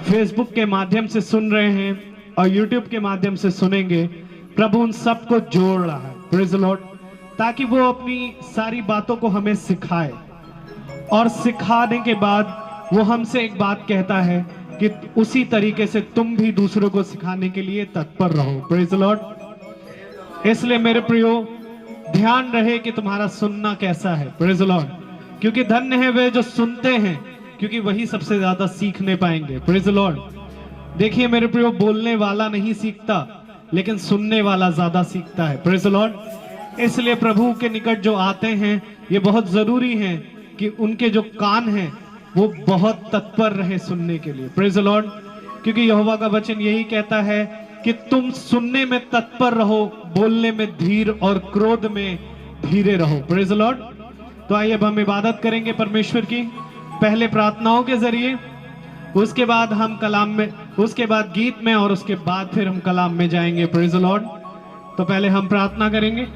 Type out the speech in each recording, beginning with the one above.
Facebook के माध्यम से सुन रहे हैं और यूट्यूब के माध्यम से सुनेंगे, प्रभु उन सबको जोड़ रहा है, प्रेज द लॉर्ड, ताकि वो अपनी सारी बातों को हमें सिखाए और सिखाने के बाद वो हमसे एक बात कहता है कि उसी तरीके से तुम भी दूसरों को सिखाने के लिए तत्पर रहो, प्रेज द लॉर्ड। इसलिए मेरे प्रियो, ध्यान रहे कि तुम्हारा सुनना कैसा है, प्रेज द लॉर्ड, क्योंकि धन्य है वे जो सुनते हैं, क्योंकि वही सबसे ज्यादा सीखने पाएंगे, प्रेज द लॉर्ड। देखिए मेरे प्रियो, बोलने वाला नहीं सीखता लेकिन सुनने वाला ज्यादा सीखता है, प्रेज द लॉर्ड। इसलिए प्रभु के निकट जो आते हैं, ये बहुत जरूरी है कि उनके जो कान हैं वो बहुत तत्पर रहे सुनने के लिए, प्रेज द लॉर्ड, क्योंकि यहोवा का वचन यही कहता है कि तुम सुनने में तत्पर रहो, बोलने में धीर और क्रोध में धीरे रहो, प्रेज द लॉर्ड। तो आइए अब हम इबादत करेंगे परमेश्वर की, पहले प्रार्थनाओं के जरिए, उसके बाद हम कलाम में, उसके बाद गीत में, और उसके बाद फिर हम कलाम में जाएंगे, प्रेज द लॉर्ड। तो पहले हम प्रार्थना करेंगे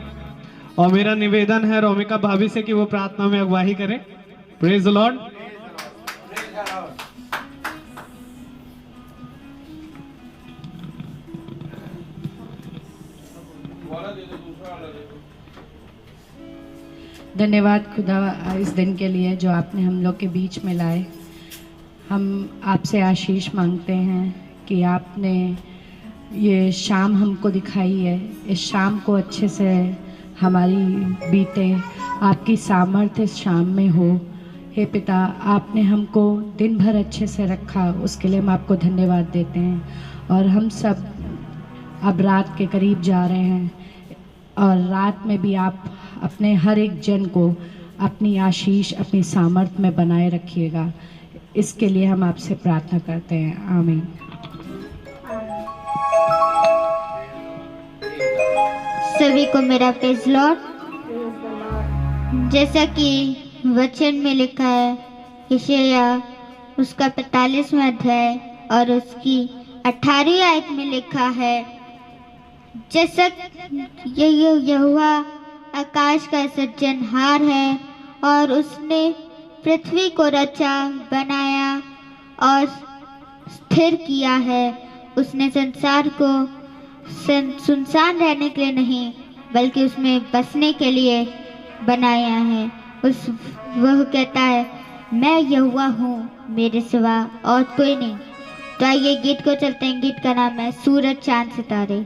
और मेरा निवेदन है रोमिका भाभी से कि वो प्रार्थना में अगुवाई करें, प्रेज द लॉर्ड। धन्यवाद खुदा इस दिन के लिए जो आपने हम लोग के बीच में लाए। हम आपसे आशीष मांगते हैं कि आपने ये शाम हमको दिखाई है, इस शाम को अच्छे से हमारी बीते, आपकी सामर्थ्य इस शाम में हो। हे पिता, आपने हमको दिन भर अच्छे से रखा, उसके लिए हम आपको धन्यवाद देते हैं। और हम सब अब रात के करीब जा रहे हैं, और रात में भी आप अपने हर एक जन को अपनी आशीष, अपनी सामर्थ्य में बनाए रखिएगा। इसके लिए हम आपसे प्रार्थना करते हैं, आमीन। सभी को मेरा प्रेज लॉर्ड। जैसा कि वचन में लिखा है, यशायाह उसका 45वां अध्याय और उसकी 18वीं आयत में लिखा है, जैसा यहोवा आकाश का सृजनहार है और उसने पृथ्वी को रचा, बनाया और स्थिर किया है। उसने संसार को सुनसान रहने के लिए नहीं, बल्कि उसमें बसने के लिए बनाया है। वह कहता है, मैं यहोवा हूँ, मेरे सिवा और कोई नहीं। तो आइए गीत को चलते हैं। गीत का नाम है सूरज चांद सितारे।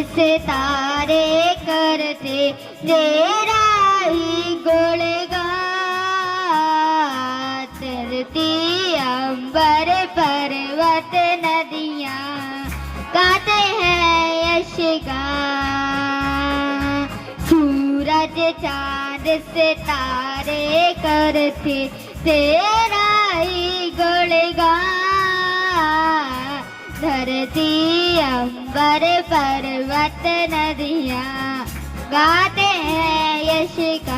सितारे करते तेरा ही गुणगान, धरती अंबर पर्वत नदियाँ गाते हैं यशगान। सूरज चांद सितारे करते तेरा ही गुणगान, धरती अंबर पर्वत नदियाँ गाते हैं यशगान।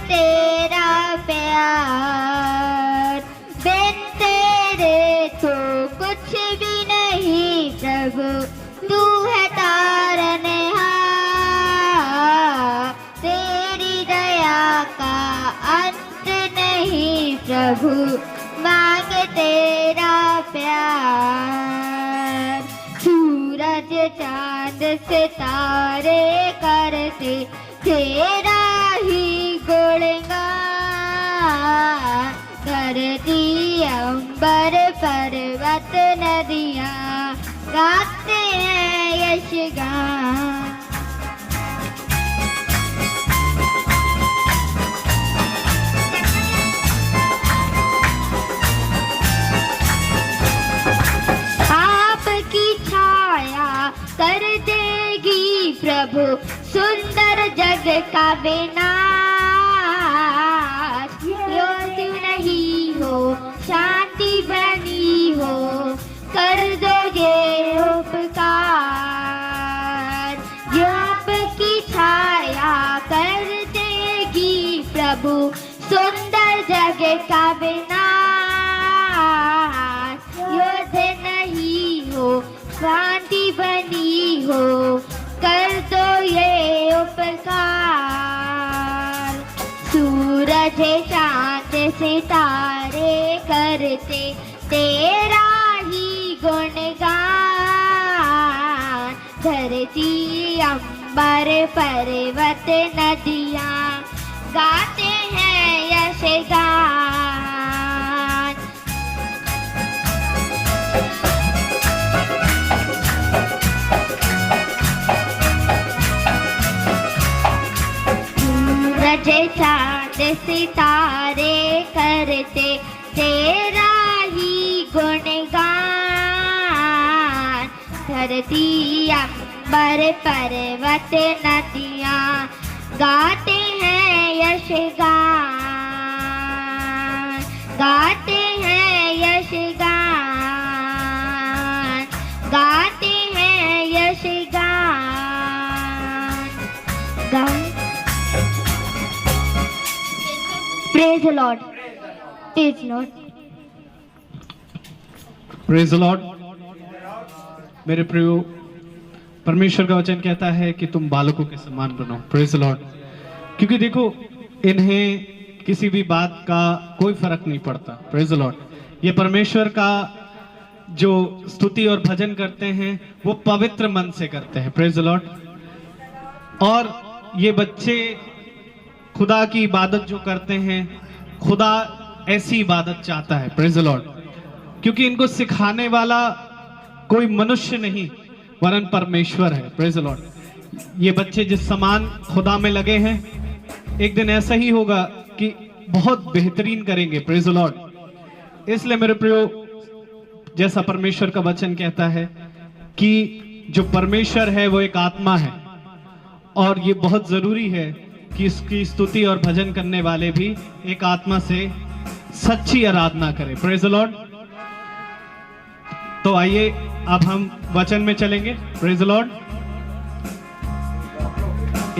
तेरा प्यार बिन तेरे तो कुछ भी नहीं प्रभु, तू है तारनहार। तेरी दया का अंत नहीं प्रभु, मांग तेरा प्यार। सूरज चांद सितारे करते तेरा ही गुणगान। धरती अंबर पर्वत नदियाँ गाते हैं यश गान। आपकी छाया कर देगी प्रभु सुंदर जग का विनाश। क्रोध नहीं हो शांति बनी हो कर दो ये उपकार। जो आपकी छाया कर देगी प्रभु सुंदर जग का विनाश। युद्ध नहीं हो शांति बनी हो कर दो ये उपकार। सूरज चांद सितारे करते तेरा ही गुणगान। धरती अंबर पर्वत नदियाँ गाते हैं यश गान। सूरज चांद सितारे करते तेरा ही गुणगान। धरती अंबर पर्वत नदियाँ गाते हैं यश गान। गाते हैं यश गान। गाते हैं यश गान। Praise the Lord. Praise the Lord. Praise the Lord. मेरे प्रियो, परमेश्वर का वचन कहता है कि तुम बालकों के समान बनो। Praise the Lord. क्योंकि देखो, इन्हें किसी भी बात का कोई फर्क नहीं पड़ता। Praise the Lord. ये परमेश्वर का जो स्तुति और भजन करते हैं वो पवित्र मन से करते हैं। Praise the Lord. और ये बच्चे खुदा की इबादत जो करते हैं, खुदा ऐसी इबादत चाहता है। Praise the Lord. क्योंकि इनको सिखाने वाला कोई मनुष्य नहीं वरन परमेश्वर है। Praise the Lord. ये बच्चे जिस समान खुदा में लगे हैं, एक दिन ऐसा ही होगा कि बहुत बेहतरीन करेंगे। Praise the Lord. इसलिए मेरे प्रियो, जैसा परमेश्वर का वचन कहता है कि जो परमेश्वर है वो एक आत्मा है, और ये बहुत जरूरी है कि इसकी स्तुति और भजन करने वाले भी एक आत्मा से सच्ची आराधना करें। Praise the Lord. तो आइए अब हम वचन में चलेंगे। Praise the Lord.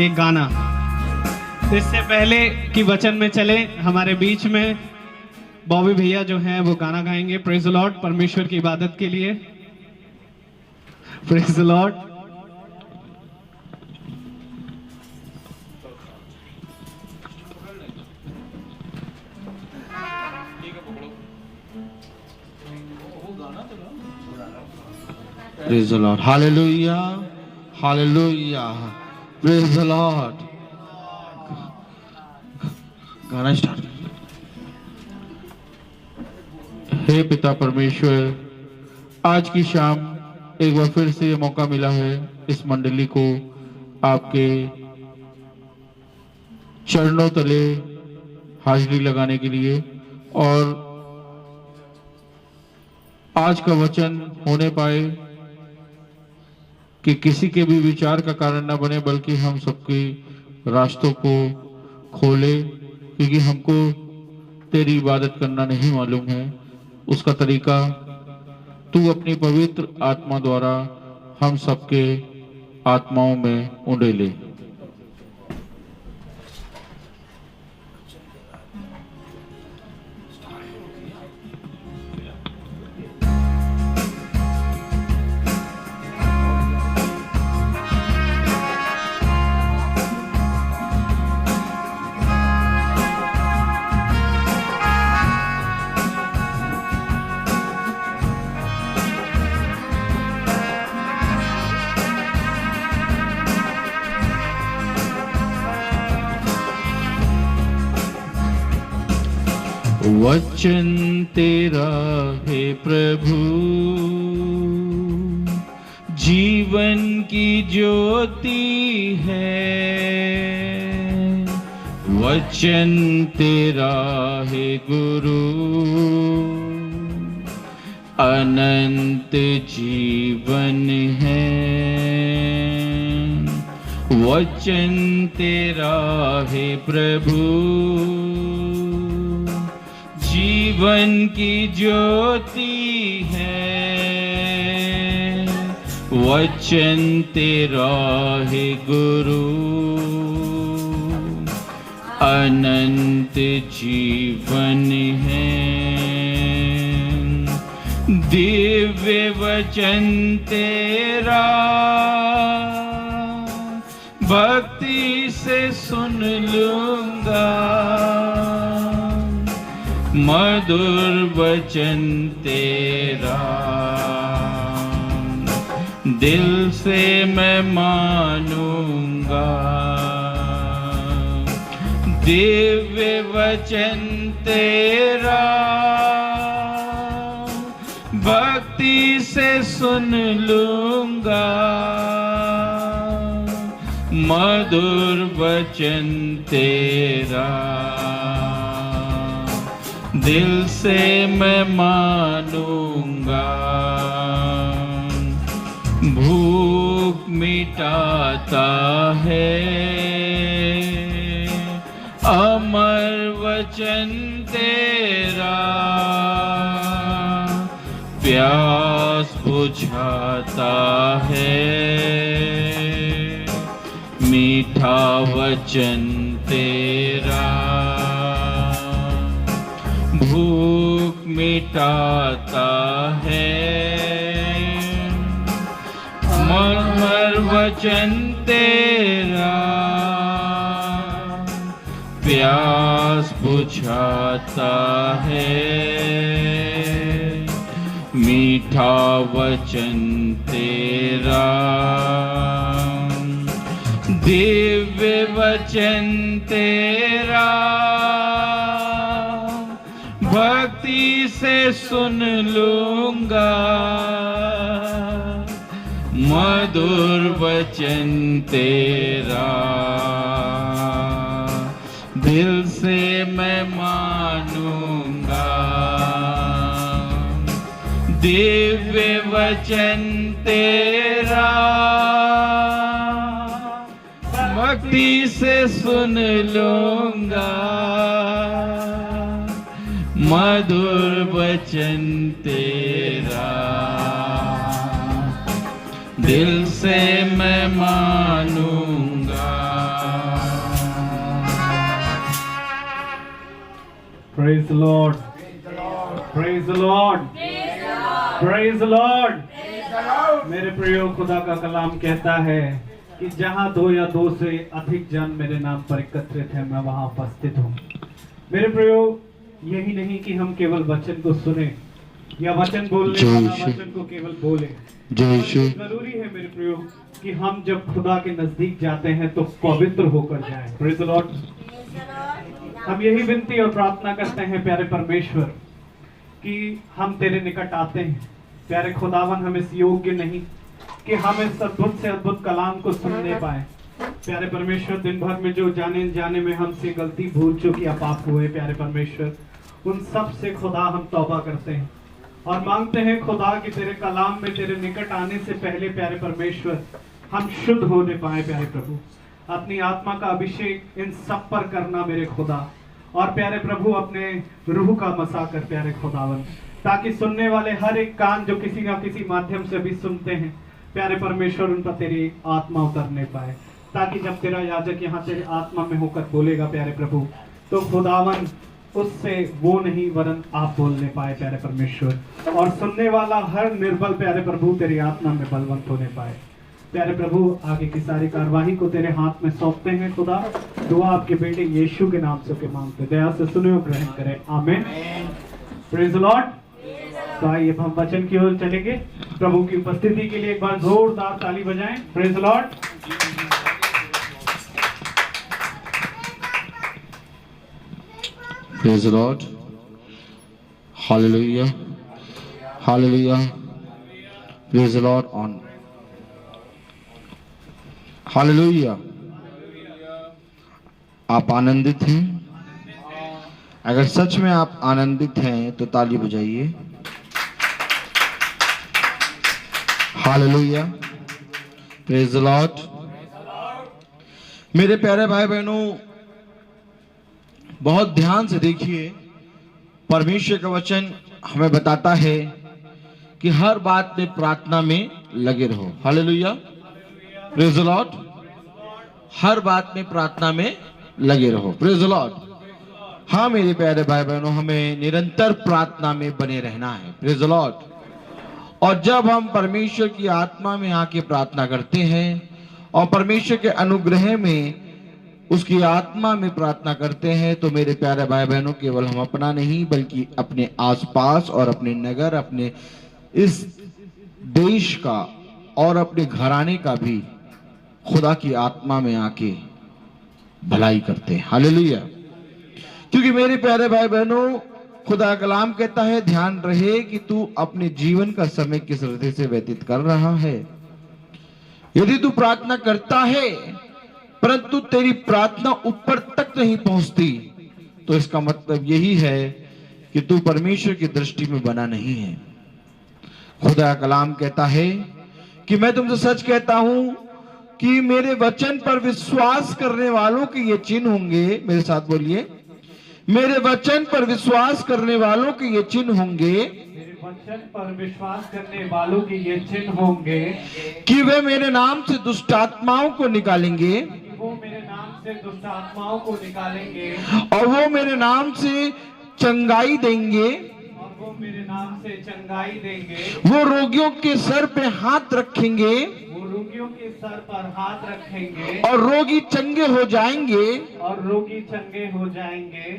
एक गाना। इससे पहले कि वचन में चले, हमारे बीच में बॉबी भैया जो हैं वो गाना गाएंगे। Praise the Lord. परमेश्वर की इबादत के लिए। Praise the Lord. Praise the Lord. Hallelujah. Hallelujah. Praise the Lord. गाना स्टार्ट। हे पिता परमेश्वर, आज की शाम एक बार फिर से ये मौका मिला है इस मंडली को आपके चरणों तले हाजिरी लगाने के लिए, और आज का वचन होने पाए कि किसी के भी विचार का कारण न बने, बल्कि हम सबके रास्तों को खोले, क्योंकि हमको तेरी इबादत करना नहीं मालूम है। उसका तरीका तू अपनी पवित्र आत्मा द्वारा हम सबके आत्माओं में उंडेले। वचन तेरा है प्रभु जीवन की ज्योति है। वचन तेरा है गुरु अनंत जीवन है। वचन तेरा है प्रभु जीवन की ज्योति है। वचन तेरा है गुरु अनंत जीवन है। दिव्य वचन तेरा भक्ति से सुन लूंगा। मधुर वचन तेरा दिल से मैं मानूंगा। दिव्य वचन तेरा भक्ति से सुन लूंगा। मधुर वचन तेरा दिल से मैं मानूंगा। भूख मिटाता है अमर वचन तेरा। प्यास बुझाता है मीठा वचन तेरा। भूख मिटाता है अमर वचन तेरा। प्यास बुझाता है मीठा वचन तेरा। दिव्य वचन तेरा भक्ति से सुन लूंगा। मधुर वचन तेरा दिल से मैं मानूंगा। दिव्य वचन तेरा भक्ति से सुन लूंगा। मधुर वचन तेरा दिल से मैं मानूंगा। Praise the Lord. Praise the Lord. Praise the Lord. मेरे प्रियो, खुदा का कलाम कहता है कि जहाँ दो या दो से अधिक जन मेरे नाम पर एकत्रित हैं, मैं वहाँ उपस्थित हूँ। मेरे प्रियो, यही नहीं कि हम केवल वचन को सुने या वचन बोलने वाला वचन को केवल बोले। जरूरी है मेरे प्रियो कि हम जब खुदा के नजदीक जाते हैं तो पवित्र होकर जाएं। Praise the Lord. हम यही विनती और प्रार्थना करते हैं प्यारे परमेश्वर कि हम तेरे निकट आते हैं। प्यारे खुदावन, हम इस योग्य नहीं कि हम इस अद्भुत से अद्भुत कलाम को सुनने पाए। प्यारे परमेश्वर, दिन भर में जो जाने में हमसे गलती, भूल चूक या पाप हुए, प्यारे परमेश्वर, उन सब से खुदा हम तौबा करते हैं और मांगते हैं खुदा कि तेरे कलाम में तेरे निकट आने से पहले प्यारे परमेश्वर हम शुद्ध होने पाए। प्यारे प्रभु, अपनी आत्मा का अभिषेक इन सब पर करना मेरे खुदा, और प्यारे प्रभु अपने रूह का मसा कर प्यारे खुदावन, ताकि सुनने वाले हर एक कान जो किसी ना किसी माध्यम से भी सुनते हैं प्यारे परमेश्वर, उन पर तेरी आत्मा उतरने पाए, ताकि जब तेरा याजक यहाँ तेरी आत्मा में होकर बोलेगा प्यारे प्रभु, तो खुदावन उससे वो नहीं वरन आप बोलने पाए प्यारे परमेश्वर, और सुनने वाला हर निर्बल प्यारे प्रभु तेरी आत्मा में बलवंत होने पाए। प्यारे प्रभु, आगे की सारी कार्यवाही को तेरे हाथ में सौंपते हैं खुदा। दुआ आपके बेटे यीशु के नाम से के मांगते, दया से सुने और ग्रहण करें, आमीन। Praise the Lord. तो आइए हम वचन की ओर चलेंगे। प्रभु की उपस्थिति के लिए एक बार जोरदार ताली बजाएं। Praise the Lord. Praise the Lord. Hallelujah, hallelujah, praise the Lord on, hallelujah. आप आनंदित हैं? अगर सच में आप आनंदित हैं तो ताली बजाइए। Hallelujah, praise the Lord. मेरे प्यारे भाई बहनों, बहुत ध्यान से देखिए, परमेश्वर का वचन हमें बताता है कि हर बात में प्रार्थना में लगे रहो। Hallelujah, praise the Lord. हर बात में प्रार्थना में लगे रहो। Praise the Lord. हाँ मेरे प्यारे भाई बहनों, हमें निरंतर प्रार्थना में बने रहना है। Praise the Lord. और जब हम परमेश्वर की आत्मा में आके प्रार्थना करते हैं और परमेश्वर के अनुग्रह में उसकी आत्मा में प्रार्थना करते हैं, तो मेरे प्यारे भाई बहनों, केवल हम अपना नहीं बल्कि अपने आसपास और अपने नगर, अपने इस देश का और अपने घराने का भी खुदा की आत्मा में आके भलाई करते हैं। हालेलुया। क्योंकि मेरे प्यारे भाई बहनों, खुदा कलाम कहता है, ध्यान रहे कि तू अपने जीवन का समय किस रीति से व्यतीत कर रहा है। यदि तू प्रार्थना करता है परंतु तेरी प्रार्थना ऊपर तक नहीं पहुंचती, तो इसका मतलब यही है कि तू परमेश्वर की दृष्टि में बना नहीं है। खुदा कलाम कहता है कि मैं तुमसे सच कहता हूं कि मेरे वचन पर विश्वास करने वालों के ये चिन्ह होंगे। मेरे साथ बोलिए, मेरे वचन पर विश्वास करने वालों के ये चिन्ह होंगे, मेरे वचन पर विश्वास करने वालों के ये चिन्ह होंगे कि वे मेरे नाम से दुष्ट आत्माओं को निकालेंगे, वो मेरे नाम से दुष्ट आत्माओं को निकालेंगे, और वो मेरे नाम से चंगाई देंगे, और वो मेरे नाम से चंगाई देंगे, वो रोगियों के सर पे हाथ रखेंगे, वो रोगियों के सर पर हाथ रखेंगे, और रोगी चंगे हो जाएंगे, और रोगी चंगे हो जाएंगे,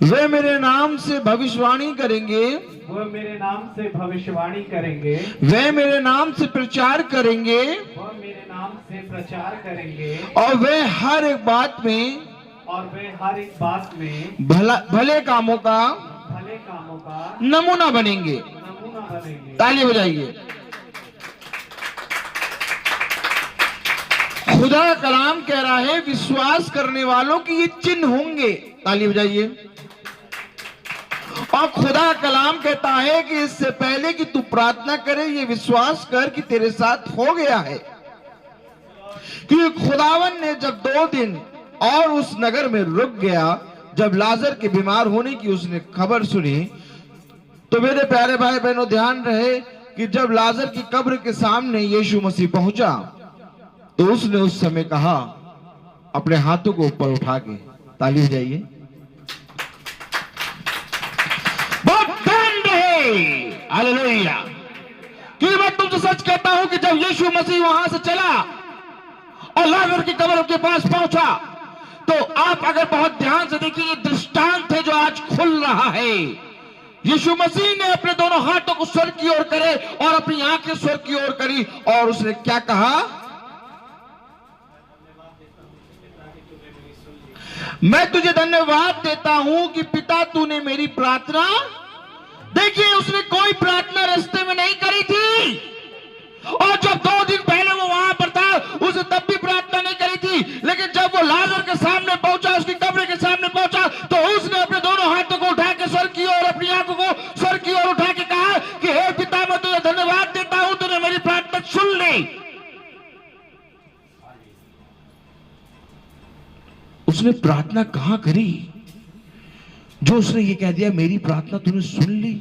वे मेरे नाम से भविष्यवाणी करेंगे, वो मेरे नाम से भविष्यवाणी करेंगे, वे मेरे नाम से प्रचार करेंगे, वो मेरे नाम से प्रचार करेंगे, और वे हर एक बात में, और वे हर एक बात में भले कामों का भले कामों का नमूना बनेंगे। नमूना बनेंगे। ताली बजाइए। खुदा का कलाम कह रहा है, विश्वास करने वालों की ये चिन्ह होंगे। ताली बजाइए। और खुदा का कलाम कहता है कि इससे पहले कि तू प्रार्थना करे, ये विश्वास कर कि तेरे साथ हो गया है। क्योंकि खुदावन ने जब 2 दिन और उस नगर में रुक गया, जब लाजर के बीमार होने की उसने खबर सुनी, तो मेरे प्यारे भाई बहनों ध्यान रहे कि जब लाजर की कब्र के सामने यीशु मसीह पहुंचा, तो उसने उस समय कहा, अपने हाथों को ऊपर उठा के, ताली बजाइए, बहुत ध्यान रहे। हालेलुया। क्योंकि मैं तुमसे सच कहता हूं कि जब यीशु मसीह वहां से चला और लाजर की कब्र के पास पहुंचा, तो आप अगर बहुत ध्यान से देखिए, ये दृष्टांत है जो आज खुल रहा है। यीशु मसीह ने अपने दोनों हाथों को स्वर्ग की ओर करे और अपनी आंखें स्वर्ग की ओर करी, और उसने क्या कहा, मैं तुझे धन्यवाद देता हूं कि पिता तूने मेरी प्रार्थना, देखिए उसने कोई प्रार्थना रास्ते में नहीं करी थी, और जब 2 दिन पहले वो वहां पर था, उसने तब भी प्रार्थना नहीं करी थी। लेकिन जब वो लाजर के सामने पहुंचा, उसकी कब्र के सामने पहुंचा, तो उसने अपने दोनों हाथों को उठा के स्वर्ग की ओर, अपनी आंखों को स्वर्ग की ओर उठा के कहा कि हे पिता, मैं तुझे धन्यवाद देता हूं, तूने मेरी प्रार्थना सुन ली। उसने प्रार्थना कहां करी जो उसने ये कह दिया, मेरी प्रार्थना तूने सुन ली?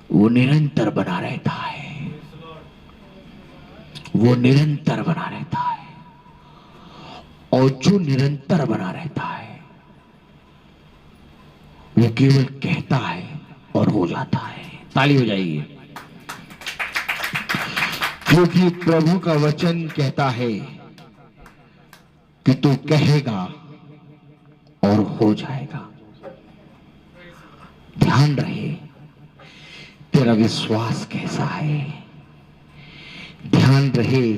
वो निरंतर बना रहता है, वो निरंतर बना रहता है, और जो निरंतर बना रहता है वो केवल कहता है और हो जाता है। ताली हो जाएगी। क्योंकि प्रभु का वचन कहता है कि तू कहेगा और हो जाएगा। ध्यान रहे, तेरा विश्वास कैसा है। ध्यान रहे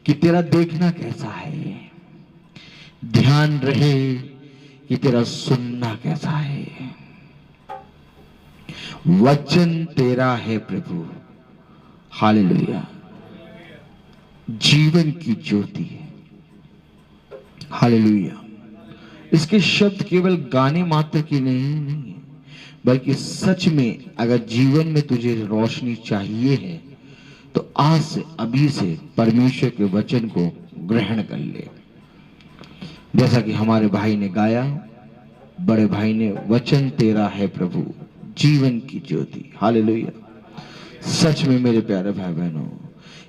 कि तेरा देखना कैसा है। ध्यान रहे कि तेरा सुनना कैसा है। वचन तेरा है प्रभु, हालेलुया, जीवन की ज्योति है, हालेलुया। इसके शब्द केवल गाने मात्र की नहीं है, बल्कि सच में अगर जीवन में तुझे रोशनी चाहिए है तो आज से, अभी से परमेश्वर के वचन को ग्रहण कर ले। जैसा कि हमारे भाई ने गाया, बड़े भाई ने, वचन तेरा है प्रभु, जीवन की ज्योति, हालेलुया। सच में मेरे प्यारे भाई बहनों,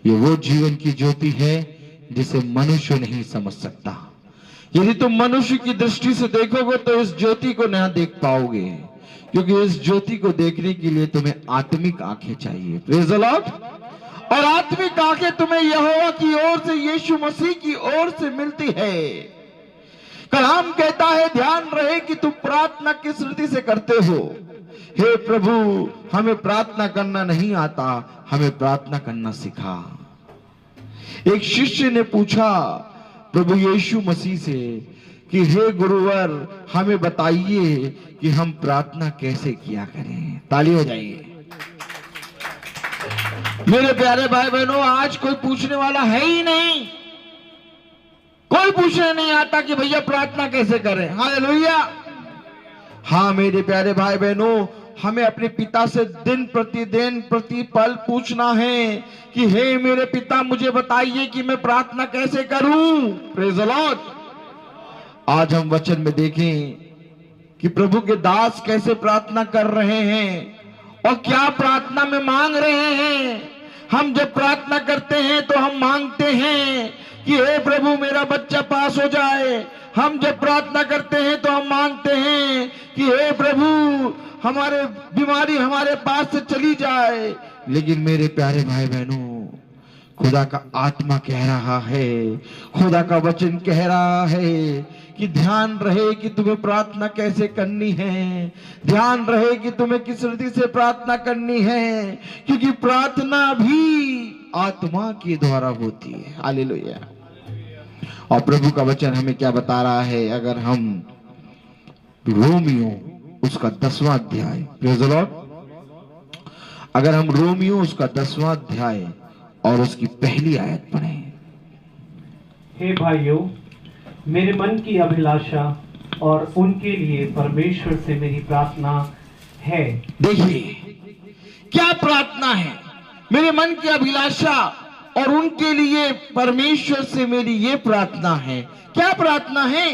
ये वो जीवन की ज्योति है जिसे मनुष्य नहीं समझ सकता। यदि तुम मनुष्य की दृष्टि से देखोगे तो इस ज्योति को नहीं देख पाओगे, क्योंकि इस ज्योति को देखने के लिए तुम्हें आत्मिक आंखें चाहिए। Praise the Lord. और आत्मिक आंखें तुम्हें यहोवा की ओर से, यीशु मसीह की ओर से मिलती है। कलाम कहता है, ध्यान रहे कि तुम प्रार्थना किस रीति से करते हो। हे प्रभु, हमें प्रार्थना करना नहीं आता, हमें प्रार्थना करना सिखा। एक शिष्य ने पूछा प्रभु यीशु मसीह से कि हे गुरुवर, हमें बताइए कि हम प्रार्थना कैसे किया करें। ताली हो जाइए। मेरे प्यारे भाई बहनों, आज कोई पूछने वाला है ही नहीं, कोई पूछने नहीं आता कि भैया प्रार्थना कैसे करें। हालेलुया। हाँ मेरे प्यारे भाई बहनों, हमें अपने पिता से दिन प्रतिदिन प्रतिपल पूछना है कि हे मेरे पिता, मुझे बताइए कि मैं प्रार्थना कैसे करूं। Praise the Lord. आज हम वचन में देखें कि प्रभु के दास कैसे प्रार्थना कर रहे हैं और क्या प्रार्थना में मांग रहे हैं। हम जब प्रार्थना करते हैं तो हम मांगते हैं कि हे प्रभु, मेरा बच्चा पास हो जाए। हम जब प्रार्थना करते हैं तो हम मांगते हैं कि हे प्रभु, हमारे बीमारी हमारे पास से चली जाए। लेकिन मेरे प्यारे भाई बहनों, खुदा का आत्मा कह रहा है, खुदा का वचन कह रहा है कि ध्यान रहे कि तुम्हें प्रार्थना कैसे करनी है, ध्यान रहे कि तुम्हें किस रीति से प्रार्थना करनी है, क्योंकि प्रार्थना भी आत्मा के द्वारा होती है। हालेलुया। और प्रभु का वचन हमें क्या बता रहा है, अगर हम रोमियो उसका 10वां अध्याय, प्रेज़ द लॉर्ड, अगर हम रोमियो उसका 10वां अध्याय और उसकी पहली आयत पढ़ें। हे भाइयों, मेरे मन की अभिलाषा और उनके लिए परमेश्वर से मेरी प्रार्थना है। देखिए क्या प्रार्थना है, मेरे मन की अभिलाषा और उनके लिए परमेश्वर से मेरी ये प्रार्थना है। क्या प्रार्थना है?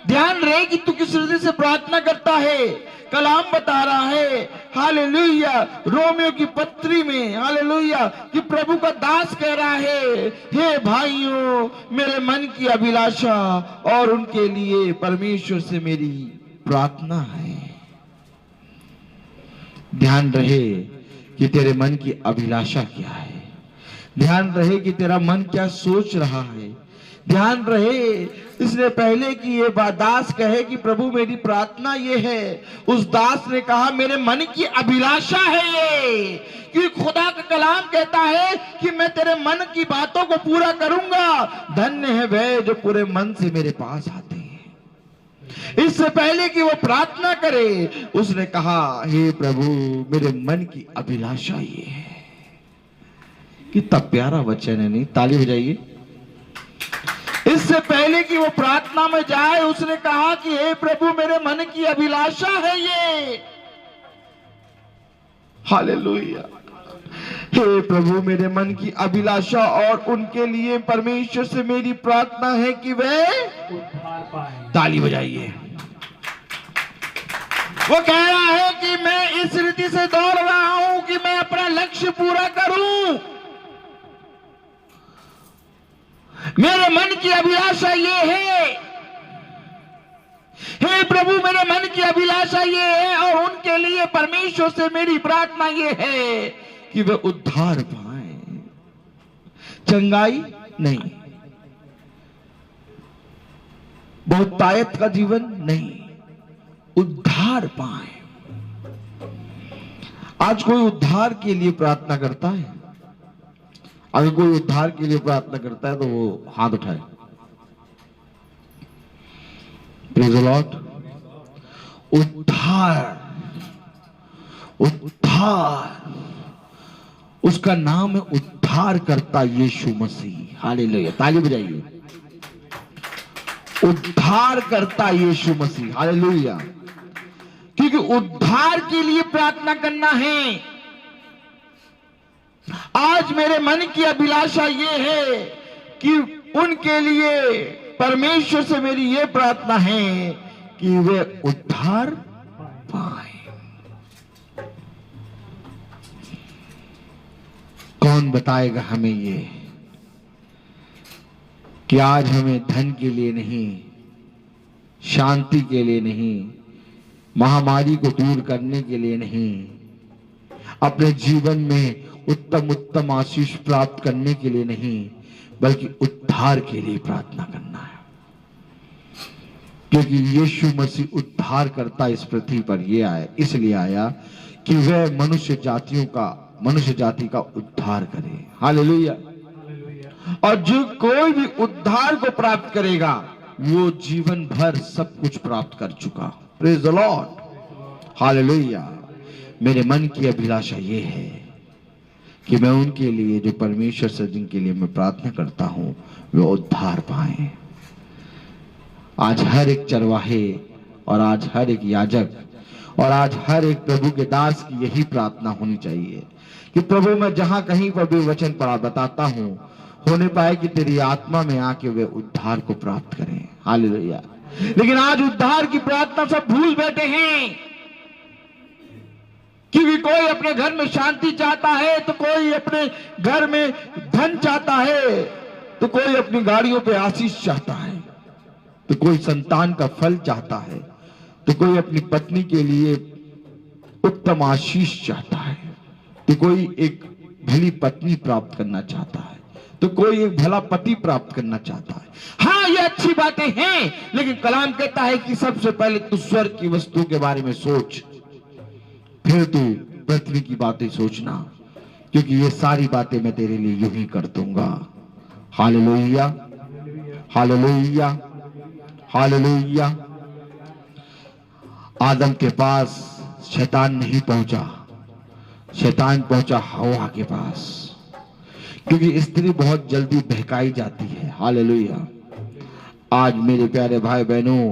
ध्यान रहे कि तू किस रीति से प्रार्थना करता है। कलाम बता रहा है, हालेलुया, रोमियो की पत्री में, हालेलुया, कि प्रभु का दास कह रहा है, हे भाइयों, मेरे मन की अभिलाषा और उनके लिए परमेश्वर से मेरी प्रार्थना है। ध्यान रहे कि तेरे मन की अभिलाषा क्या है, ध्यान रहे कि तेरा मन क्या सोच रहा है, ध्यान रहे इसने पहले कि ये दास कहे कि प्रभु मेरी प्रार्थना ये है, उस दास ने कहा मेरे मन की अभिलाषा है ये, क्योंकि खुदा का कलाम कहता है कि मैं तेरे मन की बातों को पूरा करूंगा। धन्य है वे जो पूरे मन से मेरे पास आते हैं। इससे पहले कि वो प्रार्थना करे, उसने कहा हे प्रभु, मेरे मन की अभिलाषा ये है। कितना प्यारा वचन है, नहीं? ताली बजाइए। इससे पहले कि वो प्रार्थना में जाए, उसने कहा कि हे प्रभु, मेरे मन की अभिलाषा है ये। हालेलुया। हे प्रभु, मेरे मन की अभिलाषा और उनके लिए परमेश्वर से मेरी प्रार्थना है कि वे उद्धार पाए। ताली बजाइए। वो कह रहा है कि मैं इस रीति से दौड़ रहा हूं कि मैं अपना लक्ष्य पूरा करूं। मेरे मन की अभिलाषा ये है, हे प्रभु, मेरे मन की अभिलाषा ये है और उनके लिए परमेश्वर से मेरी प्रार्थना ये है कि वे उद्धार पाए। चंगाई नहीं, बहुतायत का जीवन नहीं, उद्धार पाए। आज कोई उद्धार के लिए प्रार्थना करता है? अगर कोई उद्धार के लिए प्रार्थना करता है तो वो हाथ उठाए। Praise the Lord. उद्धार, उद्धार, उसका नाम है उद्धार करता यीशु मसीह। हालेलुया, ताली बजाइए। उद्धार करता यीशु मसीह, हालेलुया। क्योंकि उद्धार के लिए प्रार्थना करना है। आज मेरे मन की अभिलाषा यह है कि उनके लिए परमेश्वर से मेरी यह प्रार्थना है कि वे उद्धार पाए। कौन बताएगा हमें ये कि आज हमें धन के लिए नहीं, शांति के लिए नहीं, महामारी को दूर करने के लिए नहीं, अपने जीवन में उत्तम उत्तम आशीष प्राप्त करने के लिए नहीं, बल्कि उद्धार के लिए प्रार्थना करना है। क्योंकि यीशु मसीह उद्धार करता इस पृथ्वी पर इसलिए आया कि वह मनुष्य जाति का उद्धार करे। हालेलुया। और जो कोई भी उद्धार को प्राप्त करेगा वो जीवन भर सब कुछ प्राप्त कर चुका। Praise the Lord, hallelujah. मेरे मन की अभिलाषा ये है कि मैं उनके लिए, जो परमेश्वर से जिनके लिए मैं प्रार्थना करता हूं, वे उद्धार पाएं। आज हर एक चरवाहे और आज हर एक याजक और आज हर एक प्रभु के दास की यही प्रार्थना होनी चाहिए कि प्रभु मैं जहां कहीं पर भी वचन पढ़ा बताता हूं, होने पाए कि तेरी आत्मा में आके वे उद्धार को प्राप्त करें। हालेलुया। लेकिन आज उद्धार की प्रार्थना सब भूल बैठे हैं, क्योंकि कोई अपने घर में शांति चाहता है, तो कोई अपने घर में धन चाहता है, तो कोई अपनी गाड़ियों पे आशीष चाहता है, तो कोई संतान का फल चाहता है, तो कोई अपनी पत्नी के लिए उत्तम आशीष चाहता है, तो कोई एक भली पत्नी प्राप्त करना चाहता है, तो कोई एक भला पति प्राप्त करना चाहता है। हाँ, ये अच्छी बातें हैं, लेकिन कलाम कहता है कि सबसे पहले तू स्वर्ग की वस्तु के बारे में सोच, फिर तू पृथ्वी की बातें सोचना, क्योंकि ये सारी बातें मैं तेरे लिए यूं ही कर दूंगा। Hallelujah, hallelujah, hallelujah. आदम के पास शैतान नहीं पहुंचा, शैतान पहुंचा हवा के पास, क्योंकि स्त्री बहुत जल्दी बहकाई जाती है। हालेलुया। आज मेरे प्यारे भाई बहनों,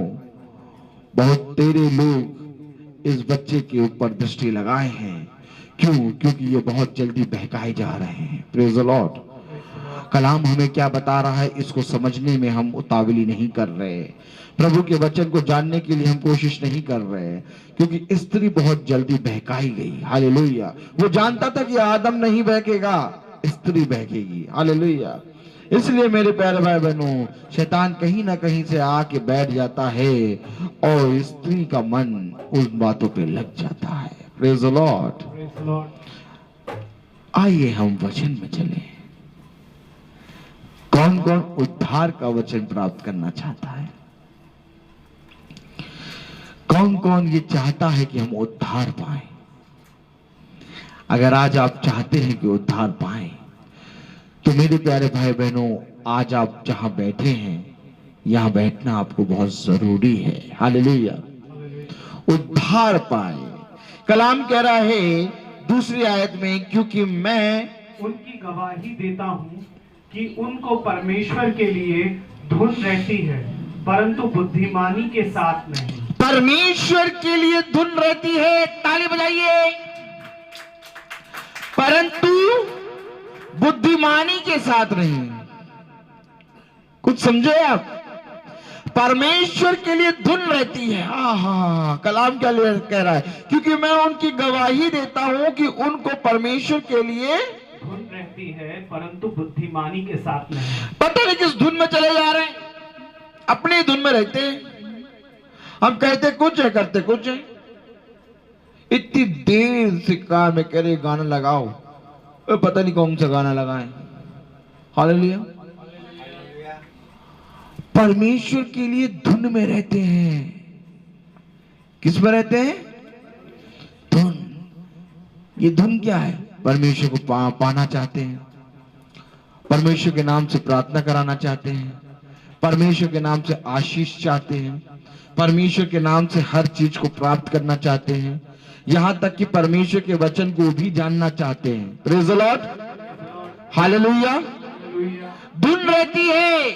बहुत तेरे लोग इस बच्चे के ऊपर दृष्टि लगाए हैं। क्यों? क्योंकि ये बहुत जल्दी बहकाए जा रहे हैं। Praise the Lord. कलाम हमें क्या बता रहा है, इसको समझने में हम उतावली नहीं कर रहे, प्रभु के वचन को जानने के लिए हम कोशिश नहीं कर रहे, क्योंकि स्त्री बहुत जल्दी बहकाई गई। हालेलुया। वो जानता था कि आदम नहीं बहकेगा, स्त्री बहकेगी। हालेलुया। इसलिए मेरे प्यारे भाई बहनों, शैतान कहीं ना कहीं से आके बैठ जाता है और स्त्री का मन उस बातों पे लग जाता है। Praise the Lord. आइए हम वचन में चले। कौन कौन उद्धार का वचन प्राप्त करना चाहता है? कौन कौन ये चाहता है कि हम उद्धार पाएं? अगर आज आप चाहते हैं कि उद्धार पाएं, तो मेरे प्यारे भाई बहनों, आज आप जहां बैठे हैं, यहां बैठना आपको बहुत जरूरी है। हालेलुया। उद्धार पाए। कलाम कह रहा है दूसरी आयत में, क्योंकि मैं उनकी गवाही देता हूं कि उनको परमेश्वर के लिए धुन रहती है, परंतु बुद्धिमानी के साथ नहीं। परमेश्वर के लिए धुन रहती है, ताली बजाइए, परंतु बुद्धिमानी के साथ नहीं। कुछ समझे आप? परमेश्वर के लिए धुन रहती है। हाँ, कलाम क्या कह रहा है? क्योंकि मैं उनकी गवाही देता हूं कि उनको परमेश्वर के लिए धुन रहती है, परंतु बुद्धिमानी के साथ नहीं। पता नहीं किस धुन में चले जा रहे हैं, अपनी धुन में रहते हैं। हम कहते कुछ है, करते कुछ है। इतनी देर से कार में कह रहे गाना लगाओ, पता नहीं कौन सा गाना लगाएं। हालेलुया। परमेश्वर के लिए धुन में रहते हैं। किस में रहते हैं? धुन। ये धुन क्या है? परमेश्वर को पाना चाहते हैं, परमेश्वर के नाम से प्रार्थना कराना चाहते हैं, परमेश्वर के नाम से आशीष चाहते हैं, परमेश्वर के नाम से हर चीज को प्राप्त करना चाहते हैं, यहां तक कि परमेश्वर के वचन को भी जानना चाहते हैं। Praise the Lord, hallelujah. धुन रहती है,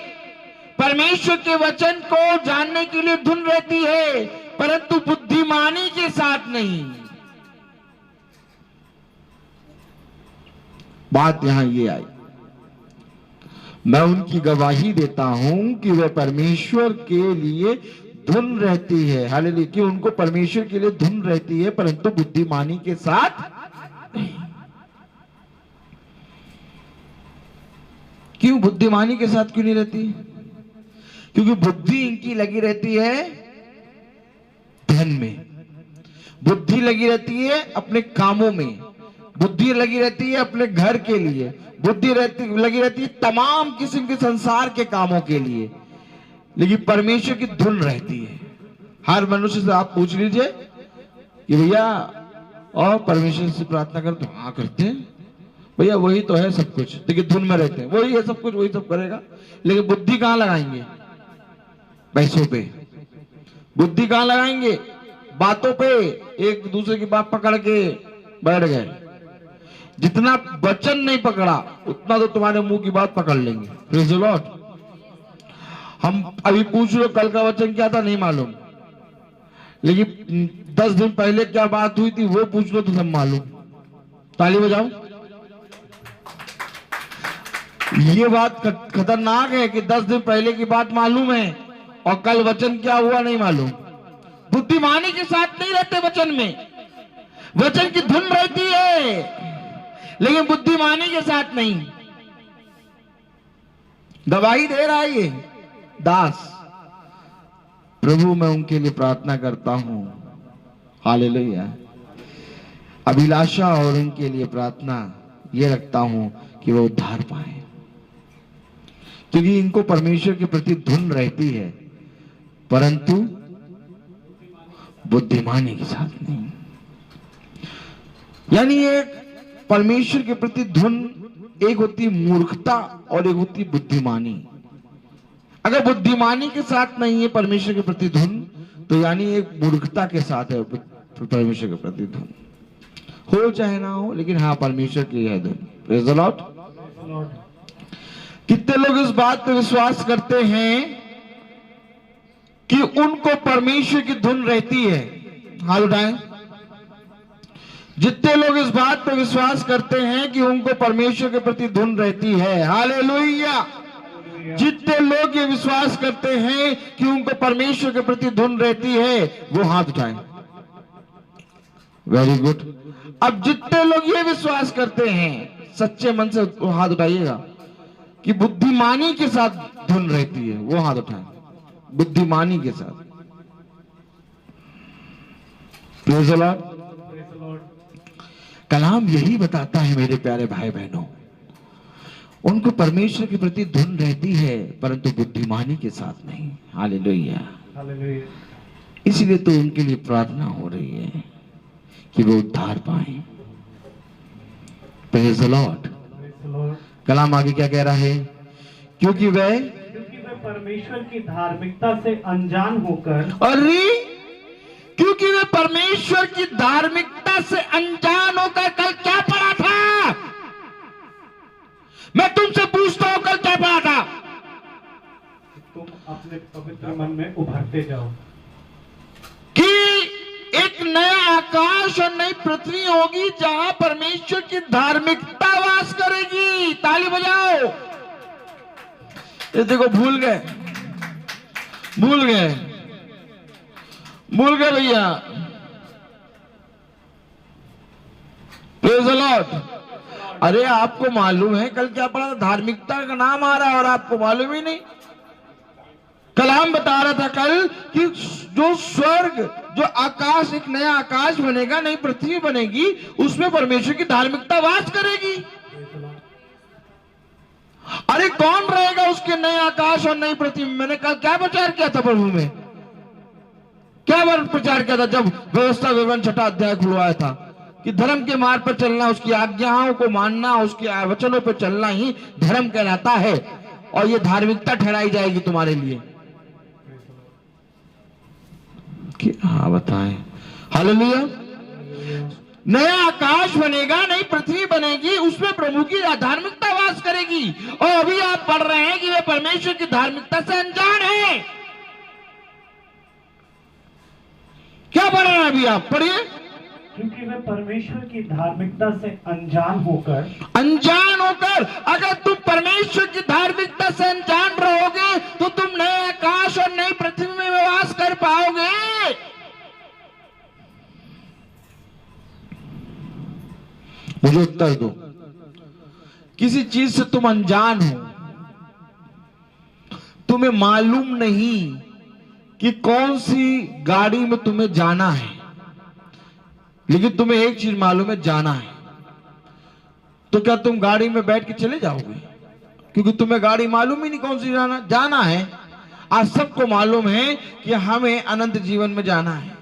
परमेश्वर के वचन को जानने के लिए धुन रहती है, परंतु बुद्धिमानी के साथ नहीं। बात यहां ये आई, मैं उनकी गवाही देता हूं कि वह परमेश्वर के लिए धुन रहती है, हालेलुया, कि उनको परमेश्वर के लिए धुन रहती है, परंतु बुद्धिमानी के साथ नहीं। क्यों बुद्धिमानी के साथ क्यों नहीं रहती? क्योंकि बुद्धि इनकी लगी रहती है धन में, बुद्धि लगी रहती है अपने कामों में, बुद्धि लगी रहती है अपने घर के लिए, बुद्धि लगी रहती है तमाम किस्म के संसार के कामों के लिए, लेकिन परमेश्वर की धुन रहती है। हर मनुष्य से आप पूछ लीजिए कि भैया और परमेश्वर से प्रार्थना कर, तो हाँ करते हैं भैया, वही तो है सब कुछ, लेकिन धुन में रहते हैं, वही है सब कुछ, वही सब करेगा, लेकिन बुद्धि कहां लगाएंगे? पैसों पे। बुद्धि कहां लगाएंगे? बातों पे। एक दूसरे की बात पकड़ के बैठ गए, जितना वचन नहीं पकड़ा उतना तो तुम्हारे मुंह की बात पकड़ लेंगे। Praise the Lord. हम अभी पूछ लो कल का वचन क्या था नहीं मालूम, लेकिन 10 दिन पहले क्या बात हुई थी वो पूछ लो तो सब मालूम। ताली बजाओ। ये बात खतरनाक है कि 10 दिन पहले की बात मालूम है और कल वचन क्या हुआ नहीं मालूम। बुद्धिमानी के साथ नहीं रहते वचन में, वचन की धुन रहती है लेकिन बुद्धिमानी के साथ नहीं। गवाही दे रहा है ये दास। प्रभु मैं उनके लिए प्रार्थना करता हूं, हालेलुया, अभिलाषा और उनके लिए प्रार्थना ये रखता हूं कि वो उद्धार पाए, क्योंकि इनको परमेश्वर के प्रति धुन रहती है परंतु बुद्धिमानी के साथ नहीं। यानी एक परमेश्वर के प्रति धुन, एक होती मूर्खता और एक होती बुद्धिमानी। अगर बुद्धिमानी के साथ नहीं है परमेश्वर के प्रति धुन, तो यानी एक मूर्खता के साथ है परमेश्वर के प्रति धुन। हो चाहे ना हो, लेकिन हाँ परमेश्वर की है धुन। Praise the Lord. कितने लोग इस बात पर विश्वास करते हैं कि उनको परमेश्वर की धुन रहती है? हाथ उठाएं। जितने लोग इस बात पर विश्वास करते हैं कि उनको परमेश्वर के प्रति धुन रहती है, हालेलुया। जितने लोग ये विश्वास करते हैं कि उनको परमेश्वर के प्रति धुन रहती है, वो हाथ उठाएं। Very good. अब जितने लोग ये विश्वास करते हैं सच्चे मन से हाथ उठाइएगा कि बुद्धिमानी के साथ धुन रहती है, वो हाथ उठाएं। बुद्धिमानी के साथ। Praise the Lord. कलाम यही बताता है मेरे प्यारे भाई बहनों, उनको परमेश्वर के प्रति धुन रहती है परंतु बुद्धिमानी के साथ नहीं। हालेलुया। इसलिए तो उनके लिए प्रार्थना हो रही है कि वो उद्धार पाए। Praise the Lord. कलाम आगे क्या कह रहा है? क्योंकि वह परमेश्वर की धार्मिकता से अनजान होकर, अरे क्योंकि वे परमेश्वर की धार्मिकता से अनजान होकर, कल क्या पढ़ा था? मैं तुमसे पूछता हूं कल क्या पढ़ा था? तुम अपने पवित्र मन में उभरते जाओ कि एक नया आकाश और नई पृथ्वी होगी जहां परमेश्वर की धार्मिकता वास करेगी। ताली बजाओ। ये देखो भूल गए भैया। Praise the Lord. अरे आपको मालूम है कल क्या पढ़ा था? धार्मिकता का नाम आ रहा है और आपको मालूम ही नहीं। कलाम बता रहा था कल कि जो स्वर्ग, जो आकाश, एक नया आकाश बनेगा, नई पृथ्वी बनेगी, उसमें परमेश्वर की धार्मिकता वास करेगी। अरे कौन रहेगा उसके नए आकाश और नई पृथ्वी में? मैंने कल क्या प्रचार किया था प्रभु में? क्या प्रचार किया था जब व्यवस्था विवरण 6 अध्याय खुलवाया था कि धर्म के मार्ग पर चलना, उसकी आज्ञाओं को मानना, उसके वचनों पर चलना ही धर्म कहलाता है और ये धार्मिकता ठहराई जाएगी तुम्हारे लिए। हाँ बताएं। हालेलुया। नया आकाश बनेगा, नई पृथ्वी बनेगी, उसमें प्रभु की धार्मिकता वास करेगी। और अभी आप पढ़ रहे हैं कि वे परमेश्वर की धार्मिकता से अनजान है। क्या पढ़ रहे हैं अभी आप? पढ़िए। क्योंकि वे परमेश्वर की धार्मिकता से अनजान होकर अगर तुम परमेश्वर की धार्मिकता से अनजान रहोगे तो तुम नए आकाश और नई पृथ्वी में वास कर पाओगे। मुझे उत्तर दो। किसी चीज से तुम अनजान हो, तुम्हें मालूम नहीं कि कौन सी गाड़ी में तुम्हें जाना है, लेकिन तुम्हें एक चीज मालूम है, जाना है। तो क्या तुम गाड़ी में बैठ के चले जाओगे? क्योंकि तुम्हें गाड़ी मालूम ही नहीं कौन सी जाना है। आज सबको मालूम है कि हमें अनंत जीवन में जाना है,